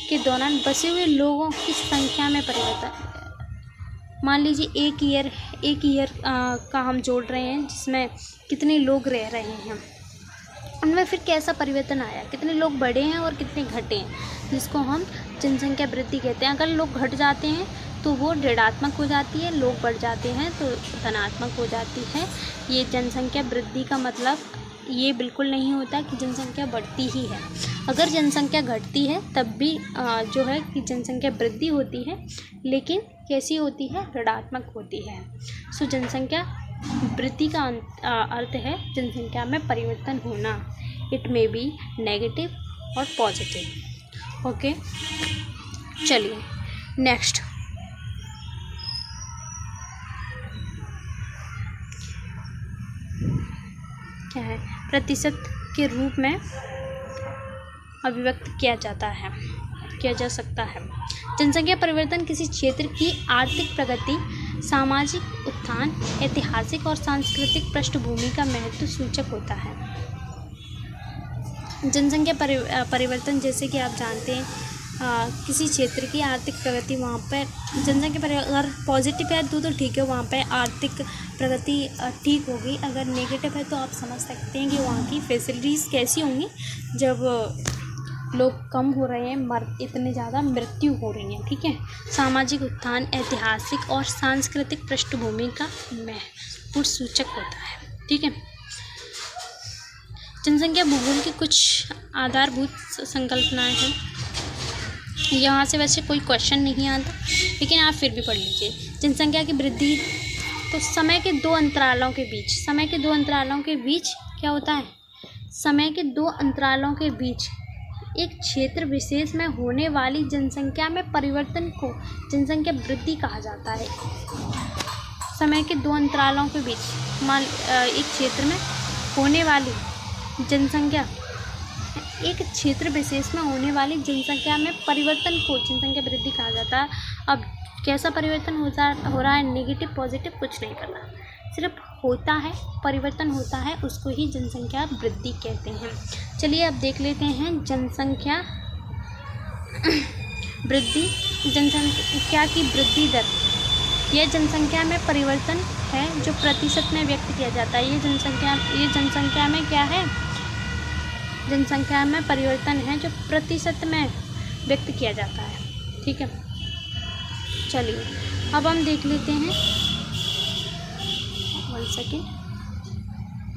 के दौरान बसे हुए लोगों की संख्या में परिवर्तन। मान लीजिए एक ईयर का हम जोड़ रहे हैं जिसमें कितने लोग रह रहे हैं, उनमें फिर कैसा परिवर्तन आया, कितने लोग बढ़े हैं और कितने घटे हैं, जिसको हम जनसंख्या वृद्धि कहते हैं। अगर लोग घट जाते हैं तो वो ऋणात्मक हो जाती है, लोग बढ़ जाते हैं तो धनात्मक हो जाती है। ये जनसंख्या वृद्धि का मतलब ये बिल्कुल नहीं होता कि जनसंख्या बढ़ती ही है। अगर जनसंख्या घटती है तब भी जो है कि जनसंख्या वृद्धि होती है, लेकिन कैसी होती है, ऋणात्मक होती है। सो जनसंख्या वृद्धि का अर्थ है जनसंख्या में परिवर्तन होना। इट मे बी नेगेटिव और पॉजिटिव। ओके, चलिए नेक्स्ट। क्या है, प्रतिशत के रूप में अभिव्यक्त किया जा सकता है। जनसंख्या परिवर्तन किसी क्षेत्र की आर्थिक प्रगति, सामाजिक उत्थान, ऐतिहासिक और सांस्कृतिक पृष्ठभूमि का महत्व सूचक होता है। जनसंख्या परिवर्तन, जैसे कि आप जानते हैं, किसी क्षेत्र की आर्थिक प्रगति, वहाँ पर जनसंख्या अगर पॉजिटिव है तो ठीक है, वहाँ पर आर्थिक प्रगति ठीक होगी। अगर नेगेटिव है तो आप समझ सकते हैं कि वहाँ की फैसिलिटीज़ कैसी होंगी जब लोग कम हो रहे हैं, इतने ज़्यादा मृत्यु हो रही है। ठीक है। सामाजिक उत्थान, ऐतिहासिक और सांस्कृतिक पृष्ठभूमि का महत्वपूर्ण सूचक होता है। ठीक है। जनसंख्या भूगोल की कुछ आधारभूत संकल्पनाएं हैं। यहाँ से वैसे कोई क्वेश्चन नहीं आता, लेकिन आप फिर भी पढ़ लीजिए। जनसंख्या की वृद्धि, तो समय के दो अंतरालों के बीच क्या होता है? समय के दो अंतरालों के बीच एक क्षेत्र विशेष में होने वाली जनसंख्या में परिवर्तन को जनसंख्या वृद्धि कहा जाता है। समय के दो अंतरालों के बीच एक क्षेत्र में होने वाली जनसंख्या, एक क्षेत्र विशेष में होने वाली जनसंख्या में परिवर्तन को जनसंख्या वृद्धि कहा जाता है। अब कैसा परिवर्तन हो रहा है, नेगेटिव पॉजिटिव कुछ नहीं करना, सिर्फ होता है, परिवर्तन होता है, उसको ही जनसंख्या वृद्धि कहते हैं। चलिए अब देख लेते हैं जनसंख्या वृद्धि, जनसंख्या की वृद्धि दर। यह जनसंख्या में परिवर्तन है जो प्रतिशत में व्यक्त किया जाता है। ये जनसंख्या में क्या है? जनसंख्या में परिवर्तन है जो प्रतिशत में व्यक्त किया जाता है। ठीक है। चलिए अब हम देख लेते हैं, 1 सेकेंड।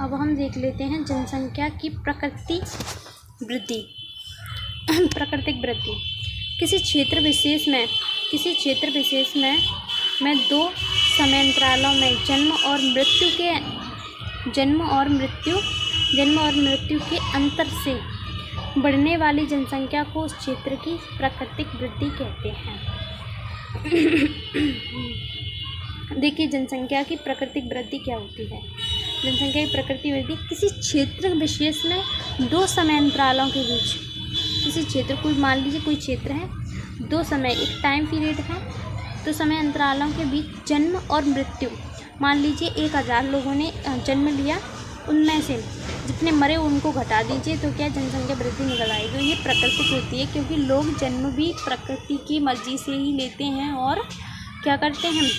अब हम देख लेते हैं जनसंख्या की प्राकृतिक वृद्धि। किसी क्षेत्र विशेष में दो समयांतरालों में जन्म और मृत्यु के अंतर से बढ़ने वाली जनसंख्या को उस क्षेत्र की प्राकृतिक वृद्धि कहते हैं। देखिए जनसंख्या की प्राकृतिक वृद्धि क्या होती है। जनसंख्या की प्राकृतिक वृद्धि किसी क्षेत्र विशेष में दो समयांतरालों के बीच, किसी क्षेत्र को मान लीजिए कोई क्षेत्र है, दो समय, एक टाइम पीरियड है, तो समय अंतरालों के बीच जन्म और मृत्यु, मान लीजिए 1000 लोगों ने जन्म लिया, उनमें से जितने मरे उनको घटा दीजिए तो क्या जनसंख्या वृद्धि निकल आएगी। ये प्राकृतिक होती है, क्योंकि लोग जन्म भी प्रकृति की मर्जी से ही लेते हैं और क्या करते हैं,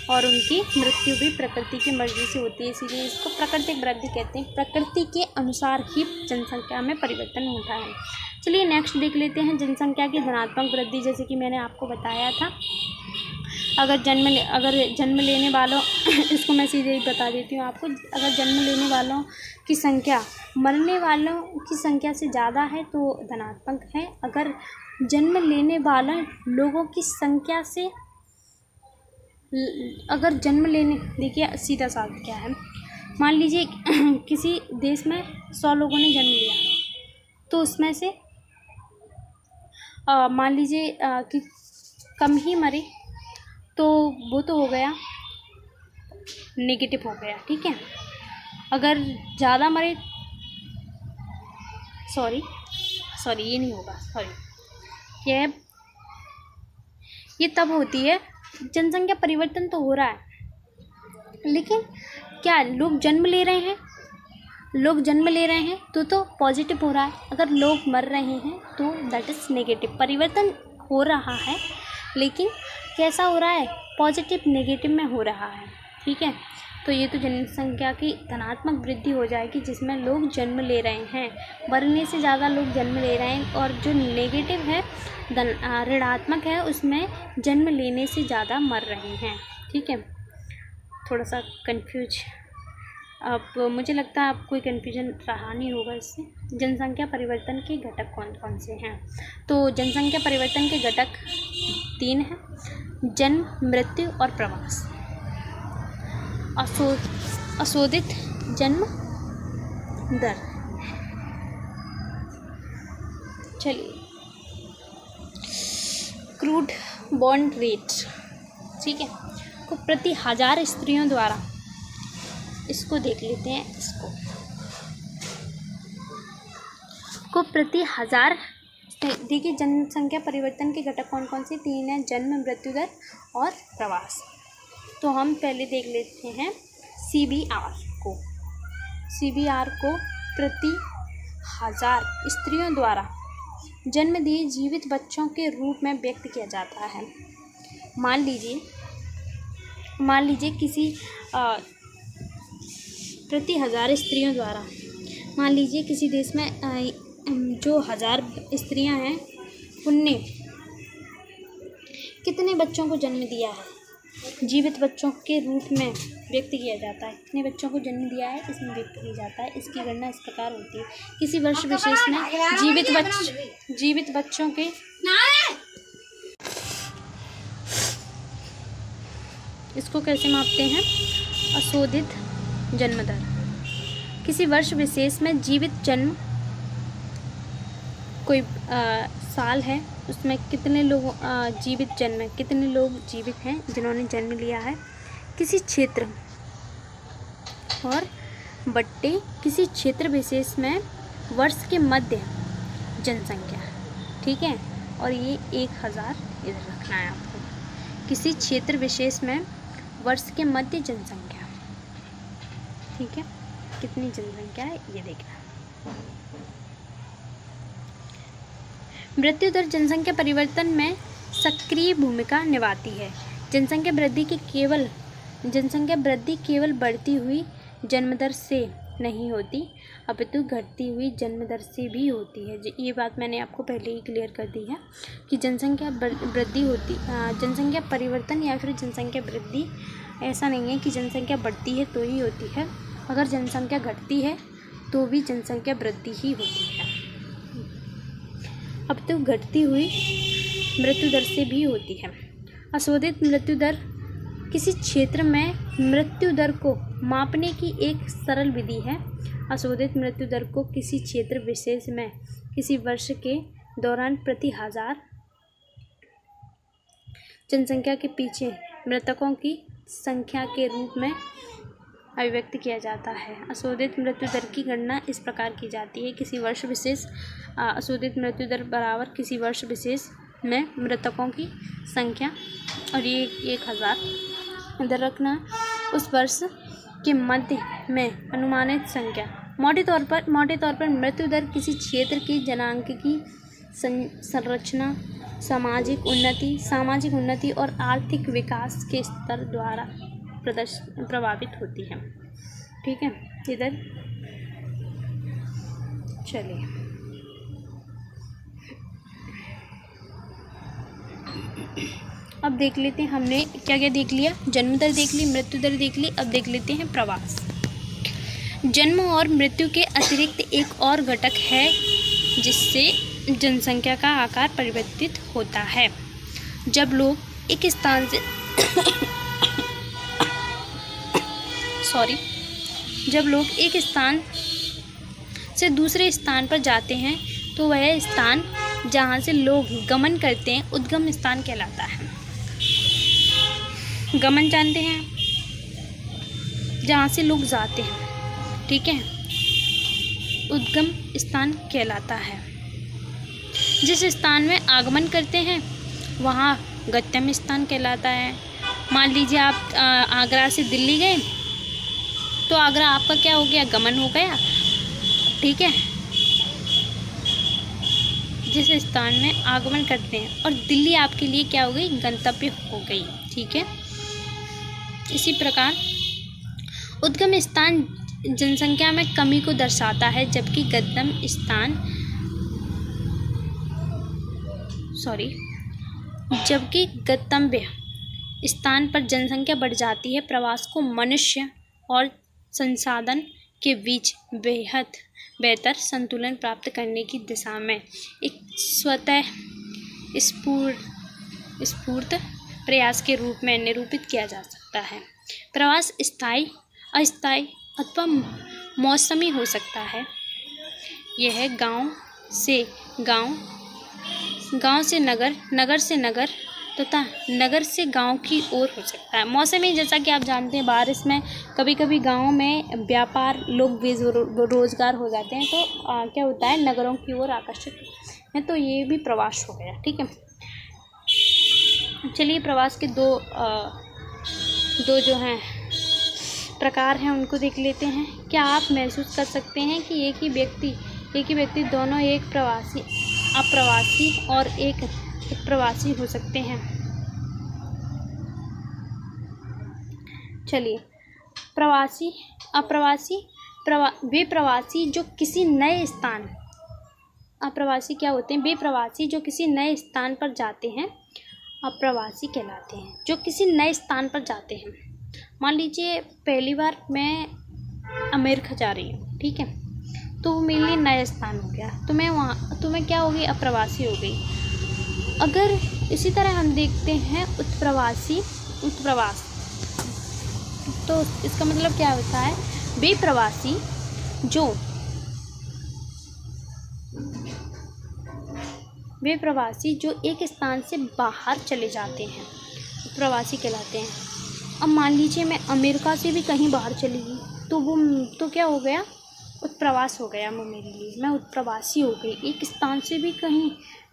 और उनकी मृत्यु भी प्रकृति की मर्जी से होती है, इसीलिए इसको प्राकृतिक वृद्धि कहते हैं। प्रकृति के अनुसार ही जनसंख्या में परिवर्तन होता है। चलिए नेक्स्ट देख लेते हैं जनसंख्या की धनात्मक वृद्धि। जैसे कि मैंने आपको बताया था, अगर जन्म लेने वालों इसको मैं सीधे ही बता देती हूँ आपको, अगर जन्म लेने वालों की संख्या मरने वालों की संख्या से ज़्यादा है तो धनात्मक है। अगर जन्म लेने वाले लोगों की संख्या से, अगर जन्म लेने, देखिए सीधा साधा क्या है, मान लीजिए किसी देश में 100 लोगों ने जन्म लिया, तो उसमें से मान लीजिए कि कम ही मरे, तो वो तो हो गया नेगेटिव हो गया। ठीक है। अगर ज़्यादा मरे, सॉरी ये नहीं होगा, सॉरी, ये तब होती है, जनसंख्या परिवर्तन तो हो रहा है, लेकिन क्या लोग जन्म ले रहे हैं तो पॉजिटिव हो रहा है। अगर लोग मर रहे हैं तो दैट इज़ नेगेटिव। परिवर्तन हो रहा है, लेकिन कैसा हो रहा है, पॉजिटिव नेगेटिव में हो रहा है। ठीक है। तो ये तो जनसंख्या की धनात्मक वृद्धि हो जाएगी, जिसमें लोग जन्म ले रहे हैं, मरने से ज़्यादा लोग जन्म ले रहे हैं, और जो नेगेटिव है, ऋणात्मक है, उसमें जन्म लेने से ज़्यादा मर रहे हैं। ठीक है। थोड़ा सा कंफ्यूज, अब मुझे लगता है आपको कोई कन्फ्यूजन रहा नहीं होगा इससे। जनसंख्या परिवर्तन के घटक कौन कौन से हैं? तो जनसंख्या परिवर्तन के घटक 3 हैं: जन्म, मृत्यु और प्रवास। अशोधित जन्म दर, चलिए क्रूड बॉर्न रेट, ठीक है, को प्रति 1000 स्त्रियों द्वारा, इसको देख लेते हैं, इसको प्रति 1000 देखिए, जनसंख्या परिवर्तन के घटक कौन कौन से 3 हैं? जन्म, मृत्यु दर और प्रवास। तो हम पहले देख लेते हैं CBR को। CBR को प्रति 1000 स्त्रियों द्वारा जन्म दिए जीवित बच्चों के रूप में व्यक्त किया जाता है। मान लीजिए किसी प्रति 1000 स्त्रियों द्वारा, मान लीजिए किसी देश में जो 1000 स्त्रियां हैं उनने कितने बच्चों को जन्म दिया है, जीवित बच्चों के रूप में व्यक्त किया जाता है। कितने बच्चों को जन्म दिया है इसमें व्यक्त किया जाता है। इसकी गणना इस प्रकार होती है। किसी वर्ष विशेष में जीवित बच्चों के इसको कैसे मापते हैं? अशोधित जन्म दर। किसी वर्ष विशेष में जीवित जन्म, कोई साल है उसमें कितने लोग जीवित जन्म है, कितने लोग जीवित हैं जिन्होंने जन्म लिया है। किसी क्षेत्र और बट्टे, किसी क्षेत्र विशेष में वर्ष के मध्य जनसंख्या, ठीक है। और ये 1000 इधर रखना है आपको। किसी क्षेत्र विशेष में वर्ष के मध्य जनसंख्या, ठीक है। कितनी जनसंख्या है ये देखना। मृत्यु दर जनसंख्या परिवर्तन में सक्रिय भूमिका निभाती है। जनसंख्या वृद्धि केवल बढ़ती हुई जन्म दर से नहीं होती, अपितु घटती हुई जन्म दर से भी होती है। ये बात मैंने आपको पहले ही क्लियर कर दी है कि जनसंख्या परिवर्तन या फिर जनसंख्या वृद्धि ऐसा नहीं है कि जनसंख्या बढ़ती है तो ही होती है। अगर जनसंख्या घटती है तो भी जनसंख्या वृद्धि ही होती है। अब तो घटती हुई मृत्यु दर से भी होती है। अशोधित मृत्यु दर किसी क्षेत्र में मृत्यु दर को मापने की एक सरल विधि है। अशोधित मृत्यु दर को किसी क्षेत्र विशेष में किसी वर्ष के दौरान प्रति 1000 जनसंख्या के पीछे मृतकों की संख्या के रूप में अभिव्यक्त किया जाता है। अशोधित मृत्यु दर की गणना इस प्रकार की जाती है। किसी वर्ष विशेष अशोधित मृत्यु दर बराबर किसी वर्ष विशेष में मृतकों की संख्या, और ये 1000 इधर रखना, उस वर्ष के मध्य में अनुमानित संख्या। मोटे तौर पर मृत्यु दर किसी क्षेत्र की जनांकीय संरचना, सामाजिक उन्नति और आर्थिक विकास के स्तर द्वारा प्रभावित होती है, ठीक है। इधर चलिए अब देख लेते हैं हमने क्या क्या देख लिया। जन्म दर देख ली, मृत्यु दर देख ली। अब देख लेते हैं प्रवास। जन्म और मृत्यु के अतिरिक्त एक और घटक है जिससे जनसंख्या का आकार परिवर्तित होता है। जब लोग एक स्थान से दूसरे स्थान पर जाते हैं तो वह स्थान जहाँ से लोग गमन करते हैं उद्गम स्थान कहलाता है। गमन जानते हैं, जहाँ से लोग जाते हैं, ठीक है, उद्गम स्थान कहलाता है। जिस स्थान में आगमन करते हैं वहाँ गंतव्य स्थान कहलाता है। मान लीजिए आप आगरा से दिल्ली गए तो आगरा आपका क्या हो गया? गमन हो गया, ठीक है। जिस स्थान में आगमन करते हैं, और दिल्ली आपके लिए क्या हो गई? गंतव्य हो गई, ठीक है। इसी प्रकार उद्गम स्थान जनसंख्या में कमी को दर्शाता है, जबकि गंतव्य स्थान पर जनसंख्या बढ़ जाती है। प्रवास को मनुष्य और संसाधन के बीच बेहतर संतुलन प्राप्त करने की दिशा में एक स्वतः स्फूर्त प्रयास के रूप में निरूपित किया जा सकता है। प्रवास स्थायी, अस्थायी अथवा मौसमी हो सकता है। यह गांव से नगर, नगर से नगर तथा नगर से गांव की ओर हो सकता है। मौसमी, जैसा कि आप जानते हैं, बारिश में कभी कभी गाँव में व्यापार लोग रोजगार हो जाते हैं तो क्या होता है? नगरों की ओर आकर्षित है, तो ये भी प्रवास हो गया। ठीक है, चलिए प्रवास के दो जो हैं प्रकार हैं उनको देख लेते हैं। क्या आप महसूस कर सकते हैं कि एक ही व्यक्ति दोनों एक प्रवासी, अप्रवासी और एक प्रवासी हो सकते हैं? चलिए, प्रवासी, अप्रवासी, वे प्रवासी जो किसी नए स्थान, अप्रवासी क्या होते हैं? वे प्रवासी जो किसी नए स्थान पर जाते हैं, अप्रवासी कहलाते हैं। जो किसी नए स्थान पर जाते हैं, मान लीजिए पहली बार मैं अमेरिका जा रही हूँ, ठीक है, तो वो मेरे लिए नया स्थान हो गया, तो मैं क्या हो गई? अप्रवासी हो गई। अगर इसी तरह हम देखते हैं उत्प्रवास, तो इसका मतलब क्या होता है? वे प्रवासी जो एक स्थान से बाहर चले जाते हैं, प्रवासी कहलाते हैं। अब मान लीजिए मैं अमेरिका से भी कहीं बाहर चली गई, तो क्या हो गया? उत्प्रवास हो गया वो मेरे लिए, मैं उत्प्रवासी हो गई। एक स्थान से भी कहीं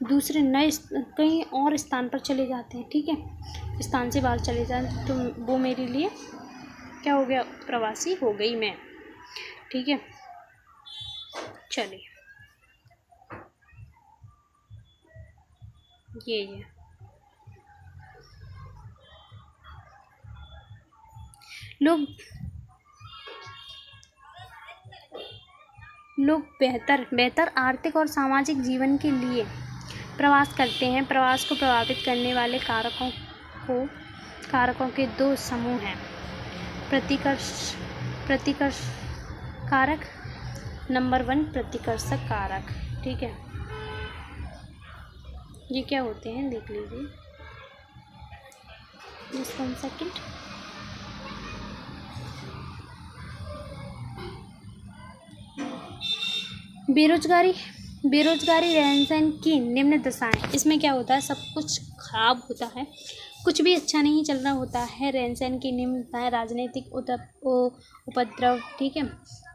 दूसरे कहीं और स्थान पर चले जाते हैं, ठीक है, स्थान से बाहर चले जाते, तो वो मेरे लिए क्या हो गया? उत्प्रवासी हो गई मैं। ठीक है, चलिए ये लोग बेहतर आर्थिक और सामाजिक जीवन के लिए प्रवास करते हैं। प्रवास को प्रभावित करने वाले कारकों के दो समूह हैं। प्रतिकर्ष कारक, नंबर 1 प्रतिकर्षक कारक। ठीक है, ये क्या होते हैं देख लीजिए, जस्ट 1 सेकेंड। बेरोजगारी रहन-सहन की निम्न दशाएं। इसमें क्या होता है? सब कुछ खराब होता है, कुछ भी अच्छा नहीं चल रहा होता है। रहन-सहन की निम्न दशाएं, राजनीतिक उपद्रव, ठीक है,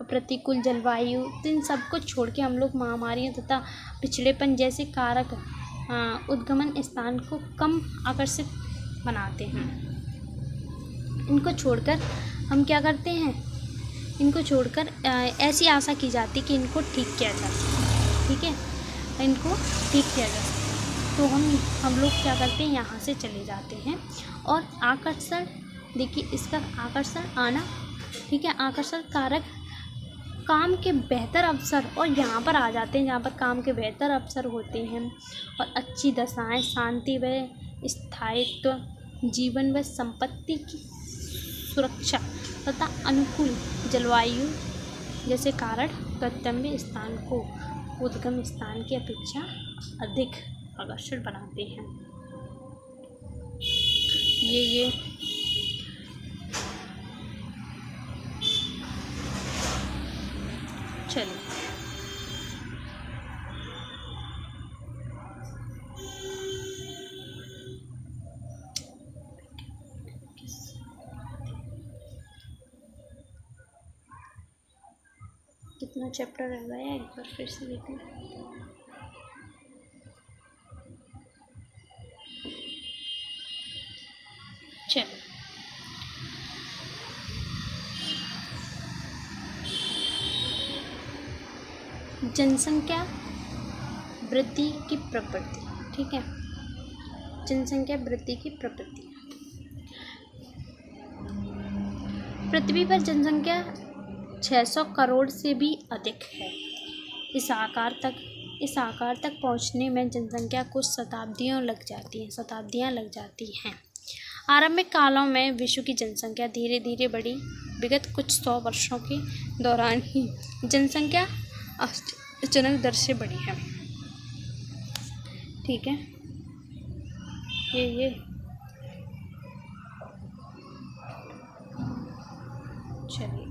प्रतिकूल जलवायु, इन सब को छोड़ के हम लोग महामारियां तथा पिछड़ेपन जैसे कारक उद्गमन स्थान को कम आकर्षित बनाते हैं। इनको छोड़कर हम क्या करते हैं? इनको छोड़कर ऐसी आशा की जाती कि इनको ठीक किया जा सके, ठीक है, इनको ठीक किया जा सके, तो हम लोग क्या करते हैं? यहाँ से चले जाते हैं। और आकर्षण, देखिए इसका आकर्षण आना, ठीक है, आकर्षण कारक काम के बेहतर अवसर, और यहाँ पर आ जाते हैं जहाँ पर काम के बेहतर अवसर होते हैं, और अच्छी दशाएं, शांति व स्थायित्व, जीवन व संपत्ति की सुरक्षा तथा अनुकूल जलवायु जैसे कारण गंतव्य स्थान को उद्गम स्थान की अपेक्षा अधिक आकर्षक बनाते हैं। ये चलिए कितना चैप्टर रह गया एक बार फिर से देख लें। चलो, जनसंख्या वृद्धि की प्रवृत्ति, ठीक है, जनसंख्या वृद्धि की प्रवृत्ति। पृथ्वी पर जनसंख्या 600 करोड़ से भी अधिक है। इस आकार तक पहुंचने में जनसंख्या कुछ शताब्दियां लग जाती हैं। आरंभिक कालों में विश्व की जनसंख्या धीरे धीरे बढ़ी। विगत कुछ 100 वर्षों के दौरान ही जनसंख्या आश्चर्यजनक दर से बढ़ी है। ठीक है, ये चलिए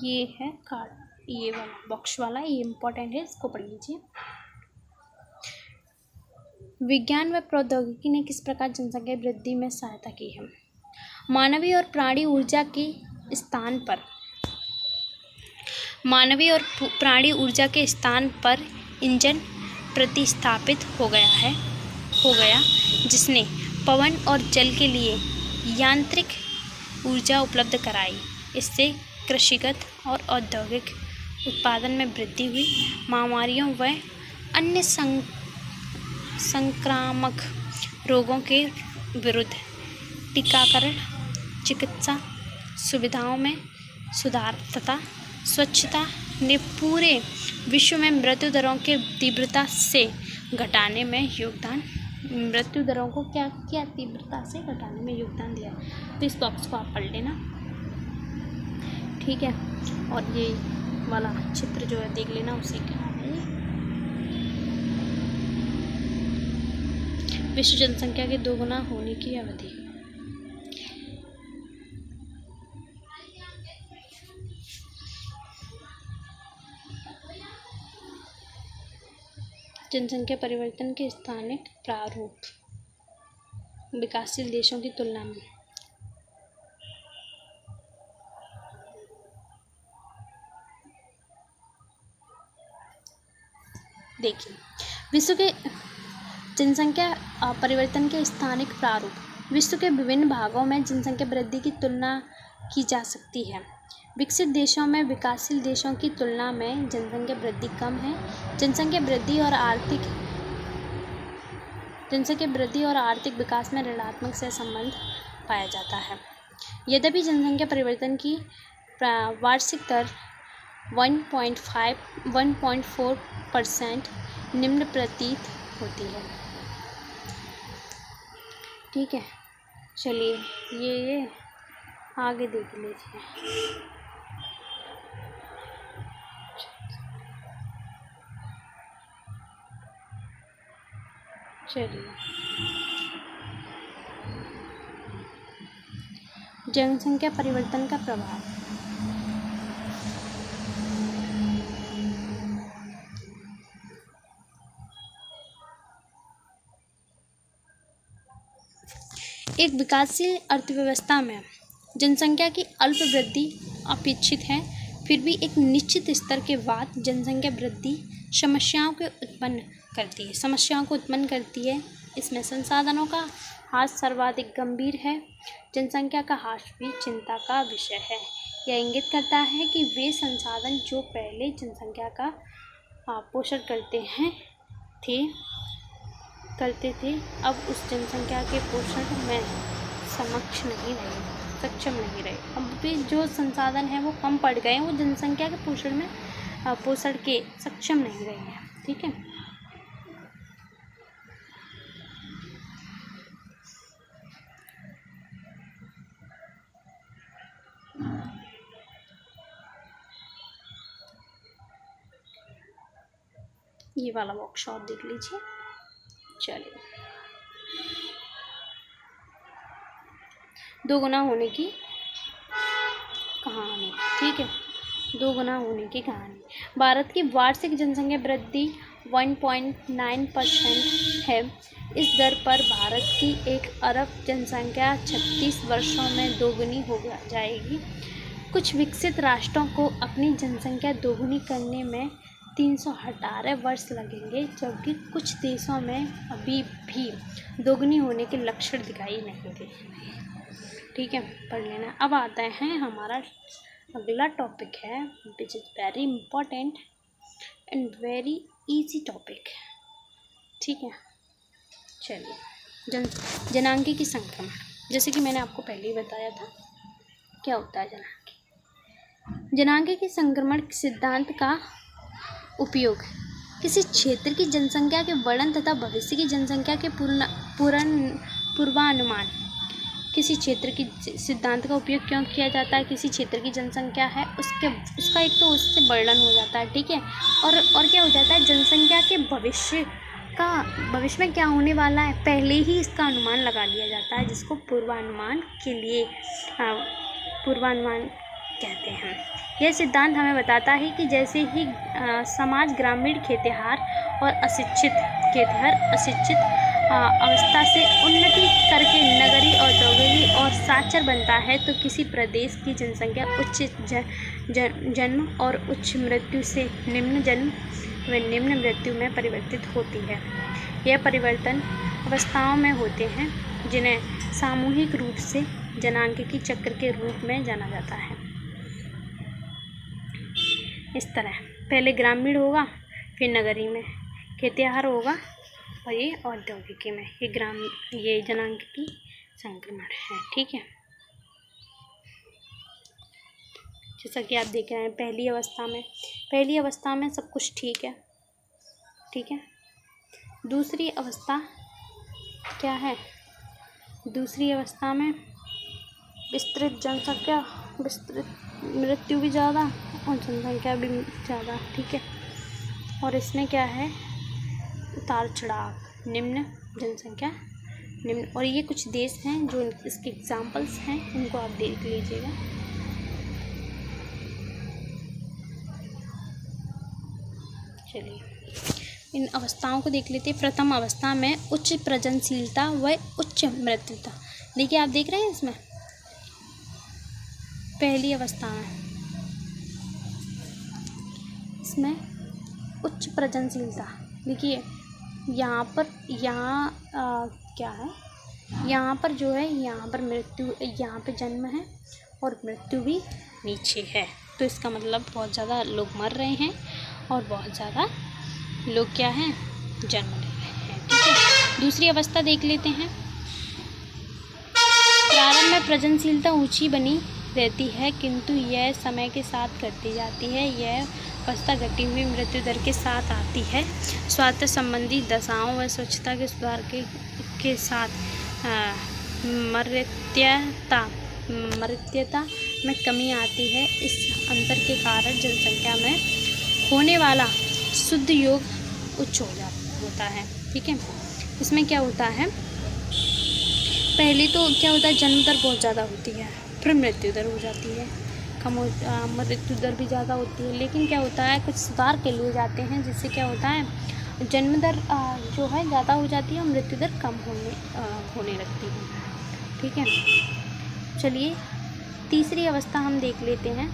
ये है कार्ड, ये वाला बॉक्स वाला, ये इम्पोर्टेंट है, इसको पढ़ लीजिए। विज्ञान व प्रौद्योगिकी ने किस प्रकार जनसंख्या वृद्धि में सहायता की है? मानवीय और प्राणी ऊर्जा की स्थान पर मानवीय और प्राणी ऊर्जा के स्थान पर इंजन प्रतिस्थापित हो गया जिसने पवन और जल के लिए यांत्रिक ऊर्जा उपलब्ध कराई। इससे कृषिगत और औद्योगिक उत्पादन में वृद्धि हुई। महामारियों व अन्य संक्रामक रोगों के विरुद्ध टीकाकरण, चिकित्सा सुविधाओं में सुधार तथा स्वच्छता ने पूरे विश्व में मृत्यु दरों के तीव्रता से घटाने में योगदान मृत्यु दरों को क्या किया तीव्रता से घटाने में योगदान दिया। तो इस बॉक्स को आप पढ़ लेना, ठीक है। और ये वाला चित्र जो है देख लेना, उसे क्या है, विश्व जनसंख्या के 2 गुना होने की अवधि। जनसंख्या परिवर्तन के स्थानिक प्रारूप विकासशील देशों की तुलना में। देखिए, विश्व के जनसंख्या परिवर्तन के स्थानिक प्रारूप। विश्व के विभिन्न भागों में जनसंख्या वृद्धि की तुलना की जा सकती है। विकसित देशों में विकासशील देशों की तुलना में जनसंख्या वृद्धि कम है। जनसंख्या वृद्धि और आर्थिक विकास में ऋणात्मक सहसंबंध पाया जाता है। यद्यपि जनसंख्या परिवर्तन की वार्षिक दर 1.4% निम्न प्रतीत होती है। ठीक है, चलिए ये आगे देख लीजिए। चलिए, जनसंख्या परिवर्तन का प्रभाव। एक विकासशील अर्थव्यवस्था में जनसंख्या की अल्प वृद्धि अपेक्षित है, फिर भी एक निश्चित स्तर के बाद जनसंख्या वृद्धि समस्याओं को उत्पन्न करती है। इसमें संसाधनों का ह्रास सर्वाधिक गंभीर है। जनसंख्या का ह्रास भी चिंता का विषय है। यह इंगित करता है कि वे संसाधन जो पहले जनसंख्या का पोषण करते थे अब उस जनसंख्या के पोषण में सक्षम नहीं रहे। अब भी जो संसाधन है वो कम पड़ गए हैं, वो जनसंख्या के पोषण के सक्षम नहीं रहे हैं। ठीक है, ये वाला वर्कशॉप देख लीजिए। चलिए, 2 गुना होने की कहानी। ठीक है, 2 गुना होने की कहानी। भारत की वार्षिक जनसंख्या वृद्धि 1.9% है। इस दर पर भारत की 1 अरब जनसंख्या 36 वर्षों में दोगुनी हो जाएगी। कुछ विकसित राष्ट्रों को अपनी जनसंख्या दोगुनी करने में 318 वर्ष लगेंगे, जबकि कुछ देशों में अभी भी दोगुनी होने के लक्षण दिखाई नहीं दे। ठीक है, पढ़ लेना। अब आता है हमारा अगला टॉपिक है, which is very important and very easy topic. ठीक है, चलिए, जनांगीय संक्रमण। जैसे कि मैंने आपको पहले ही बताया था क्या होता है जनांगीय संक्रमण सिद्धांत का उपयोग किसी क्षेत्र की जनसंख्या के वर्णन तथा भविष्य की जनसंख्या के पूर्वानुमान। किसी क्षेत्र की सिद्धांत का उपयोग क्यों किया जाता है? किसी क्षेत्र की जनसंख्या है उसका एक तो उससे वर्णन हो जाता है। ठीक है, और क्या हो जाता है, जनसंख्या के भविष्य में क्या होने वाला है पहले ही इसका अनुमान लगा लिया जाता है, जिसको पूर्वानुमान कहते हैं। यह सिद्धांत हमें बताता है कि जैसे ही समाज ग्रामीण खेतिहर अवस्था से उन्नति करके नगरीय औद्योगिकी और साक्षर बनता है तो किसी प्रदेश की जनसंख्या उच्च जन्म और उच्च मृत्यु से निम्न जन्म व निम्न मृत्यु में परिवर्तित होती है। यह परिवर्तन अवस्थाओं में होते हैं जिन्हें सामूहिक रूप से जनांगीकी चक्र के रूप में जाना जाता है। इस तरह पहले ग्रामीण होगा, फिर नगरीय में खेतिहर होगा और ये औद्योगिकी में ये जनांगीकी संक्रमण है। ठीक है, जैसा कि आप देख रहे हैं पहली अवस्था में सब कुछ ठीक है। ठीक है, दूसरी अवस्था क्या है? दूसरी अवस्था में विस्तृत जनसंख्या, विस्तृत मृत्यु भी ज़्यादा और जनसंख्या भी ज़्यादा। ठीक है, और इसमें क्या है? उतार चढ़ाव, निम्न जनसंख्या निम्न। और ये कुछ देश हैं जो इसके एग्जाम्पल्स हैं, उनको आप देख लीजिएगा। चलिए इन अवस्थाओं को देख लेते हैं। प्रथम अवस्था में उच्च प्रजननशीलता व उच्च मृत्युता। देखिए आप देख रहे हैं इसमें पहली अवस्था में इसमें उच्च प्रजननशीलता। देखिए यहाँ क्या है, यहाँ पर जो है, यहाँ पर मृत्यु, यहाँ पे जन्म है और मृत्यु भी नीचे है, तो इसका मतलब बहुत ज़्यादा लोग मर रहे हैं और बहुत ज़्यादा लोग क्या हैं, जन्म ले रहे हैं। ठीक है, दूसरी अवस्था देख लेते हैं। प्रारंभ में प्रजननशीलता ऊंची बनी रहती है किंतु यह समय के साथ घटती जाती है। यह अवस्था घटी हुई मृत्यु दर के साथ आती है। स्वास्थ्य संबंधी दशाओं व स्वच्छता के सुधार के साथ मृत्यता में कमी आती है। इस अंतर के कारण जनसंख्या में होने वाला शुद्ध योग उच्च होता है। ठीक है, इसमें क्या होता है, पहले तो क्या होता है, जन्म दर बहुत ज़्यादा होती है, फिर मृत्यु दर हो जाती है कम, मृत्यु दर भी ज़्यादा होती है। लेकिन क्या होता है, कुछ सुधार के लिए जाते हैं जिससे क्या होता है, जन्म दर जो है ज़्यादा हो जाती है और मृत्यु दर कम होने लगती है। ठीक है, चलिए तीसरी अवस्था हम देख लेते हैं।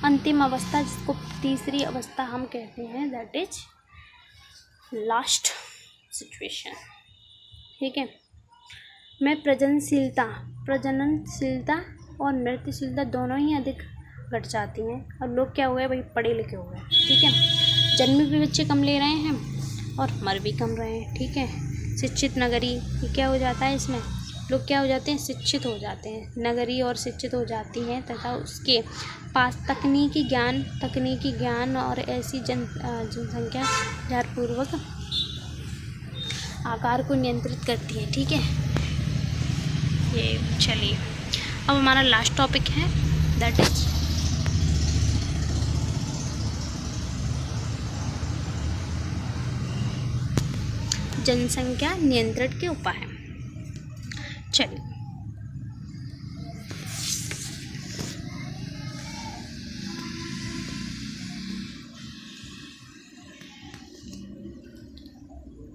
अंतिम अवस्था जिसको तीसरी अवस्था हम कहते हैं, दैट इज लास्ट सिचुएशन। ठीक है, में प्रजननशीलता और मृत्युशीलता दोनों ही अधिक घट जाती हैं और लोग क्या हुए भाई, पढ़े लिखे हुए हैं। ठीक है, जन्म भी बच्चे कम ले रहे हैं और मर भी कम रहे हैं। ठीक है, शिक्षित नगरी, ये क्या हो जाता है, इसमें लोग क्या हो जाते हैं, शिक्षित हो जाते हैं, नगरी और शिक्षित हो जाती हैं तथा उसके पास तकनीकी ज्ञान और ऐसी जनसंख्या ध्यानपूर्वक आकार को नियंत्रित करती है। ठीक है, ये चलिए अब हमारा लास्ट टॉपिक है, दैट इज जनसंख्या नियंत्रण के उपाय। चलिए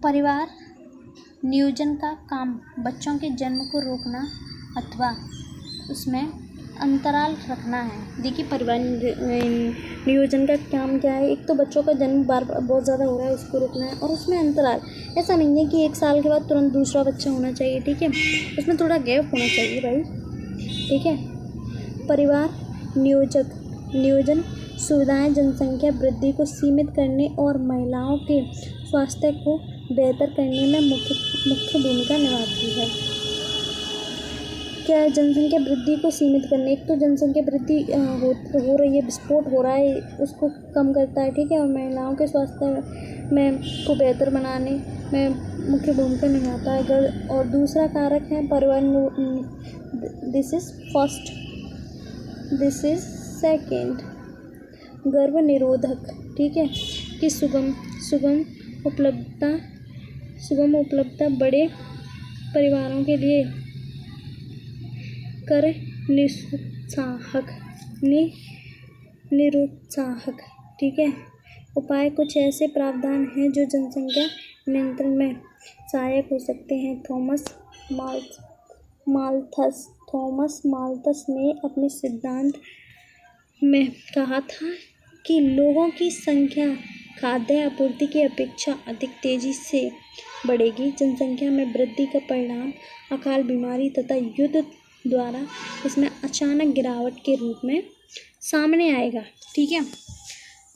परिवार नियोजन का काम बच्चों के जन्म को रोकना अथवा उसमें अंतराल रखना है। देखिए परिवार नियोजन का काम क्या है, एक तो बच्चों का जन्म बार बहुत ज़्यादा हो रहा है, उसको रोकना है, और उसमें अंतराल, ऐसा नहीं है कि 1 साल के बाद तुरंत दूसरा बच्चा होना चाहिए। ठीक है, उसमें थोड़ा गैप होना चाहिए भाई। ठीक है, परिवार नियोजन सुविधाएं जनसंख्या वृद्धि को सीमित करने और महिलाओं के स्वास्थ्य को बेहतर करने में मुख्य भूमिका निभाती है। क्या है, जनसंख्या वृद्धि को सीमित करने, एक तो जनसंख्या वृद्धि हो रही है, विस्फोट हो रहा है, उसको कम करता है। ठीक है, और महिलाओं के स्वास्थ्य में को बेहतर बनाने में मुख्य भूमिका निभाता है। और दूसरा कारक है परिवार, this is first, this is second, गर्भ निरोधक। ठीक है, कि सुगम उपलब्धता बड़े परिवारों के लिए कर निरुत्साहक। ठीक है। उपाय कुछ ऐसे प्रावधान हैं जो जनसंख्या नियंत्रण में सहायक हो सकते हैं। थॉमस माल्थस ने अपने सिद्धांत में कहा था कि लोगों की संख्या खाद्य आपूर्ति की अपेक्षा अधिक तेजी से बढ़ेगी। जनसंख्या में वृद्धि का परिणाम अकाल, बीमारी तथा युद्ध द्वारा इसमें अचानक गिरावट के रूप में सामने आएगा। ठीक है।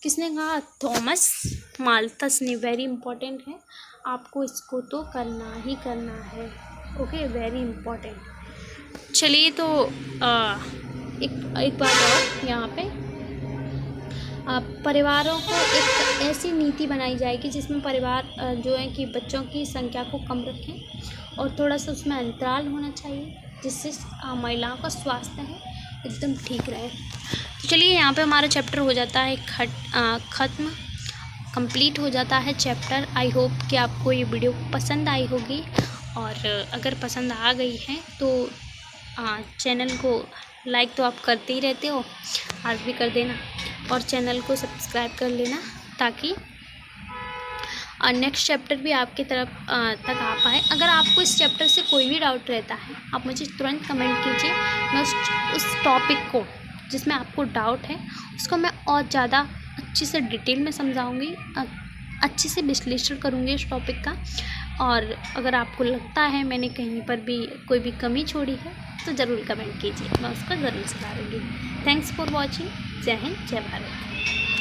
किसने कहा? थॉमस माल्थस ने। वेरी इंपॉर्टेंट है, आपको इसको तो करना ही करना है। Okay, very important. चलिए तो एक बात और यहाँ पे परिवारों को एक ऐसी नीति बनाई जाएगी जिसमें परिवार जो है कि बच्चों की संख्या को कम रखें और थोड़ा सा उसमें अंतराल होना चाहिए, जिससे महिलाओं का स्वास्थ्य है एकदम ठीक रहे। तो चलिए यहाँ पे हमारा चैप्टर हो जाता है ख़त्म, कंप्लीट हो जाता है चैप्टर। आई होप कि आपको ये वीडियो पसंद आई होगी, और अगर पसंद आ गई है तो चैनल को लाइक तो आप करते ही रहते हो, आज भी कर देना, और चैनल को सब्सक्राइब कर लेना ताकि नेक्स्ट चैप्टर भी आपके तरफ तक आ पाए। अगर आपको इस चैप्टर से कोई भी डाउट रहता है, आप मुझे तुरंत कमेंट कीजिए। मैं उस टॉपिक को जिसमें आपको डाउट है उसको मैं और ज़्यादा अच्छे से डिटेल में समझाऊंगी, अच्छे से विश्लेषण करूंगी इस टॉपिक का। और अगर आपको लगता है मैंने कहीं पर भी कोई भी कमी छोड़ी है तो ज़रूर कमेंट कीजिए, मैं उसको ज़रूर सुधारूंगी। Thanks for watching. जय हिंद, जय भारत।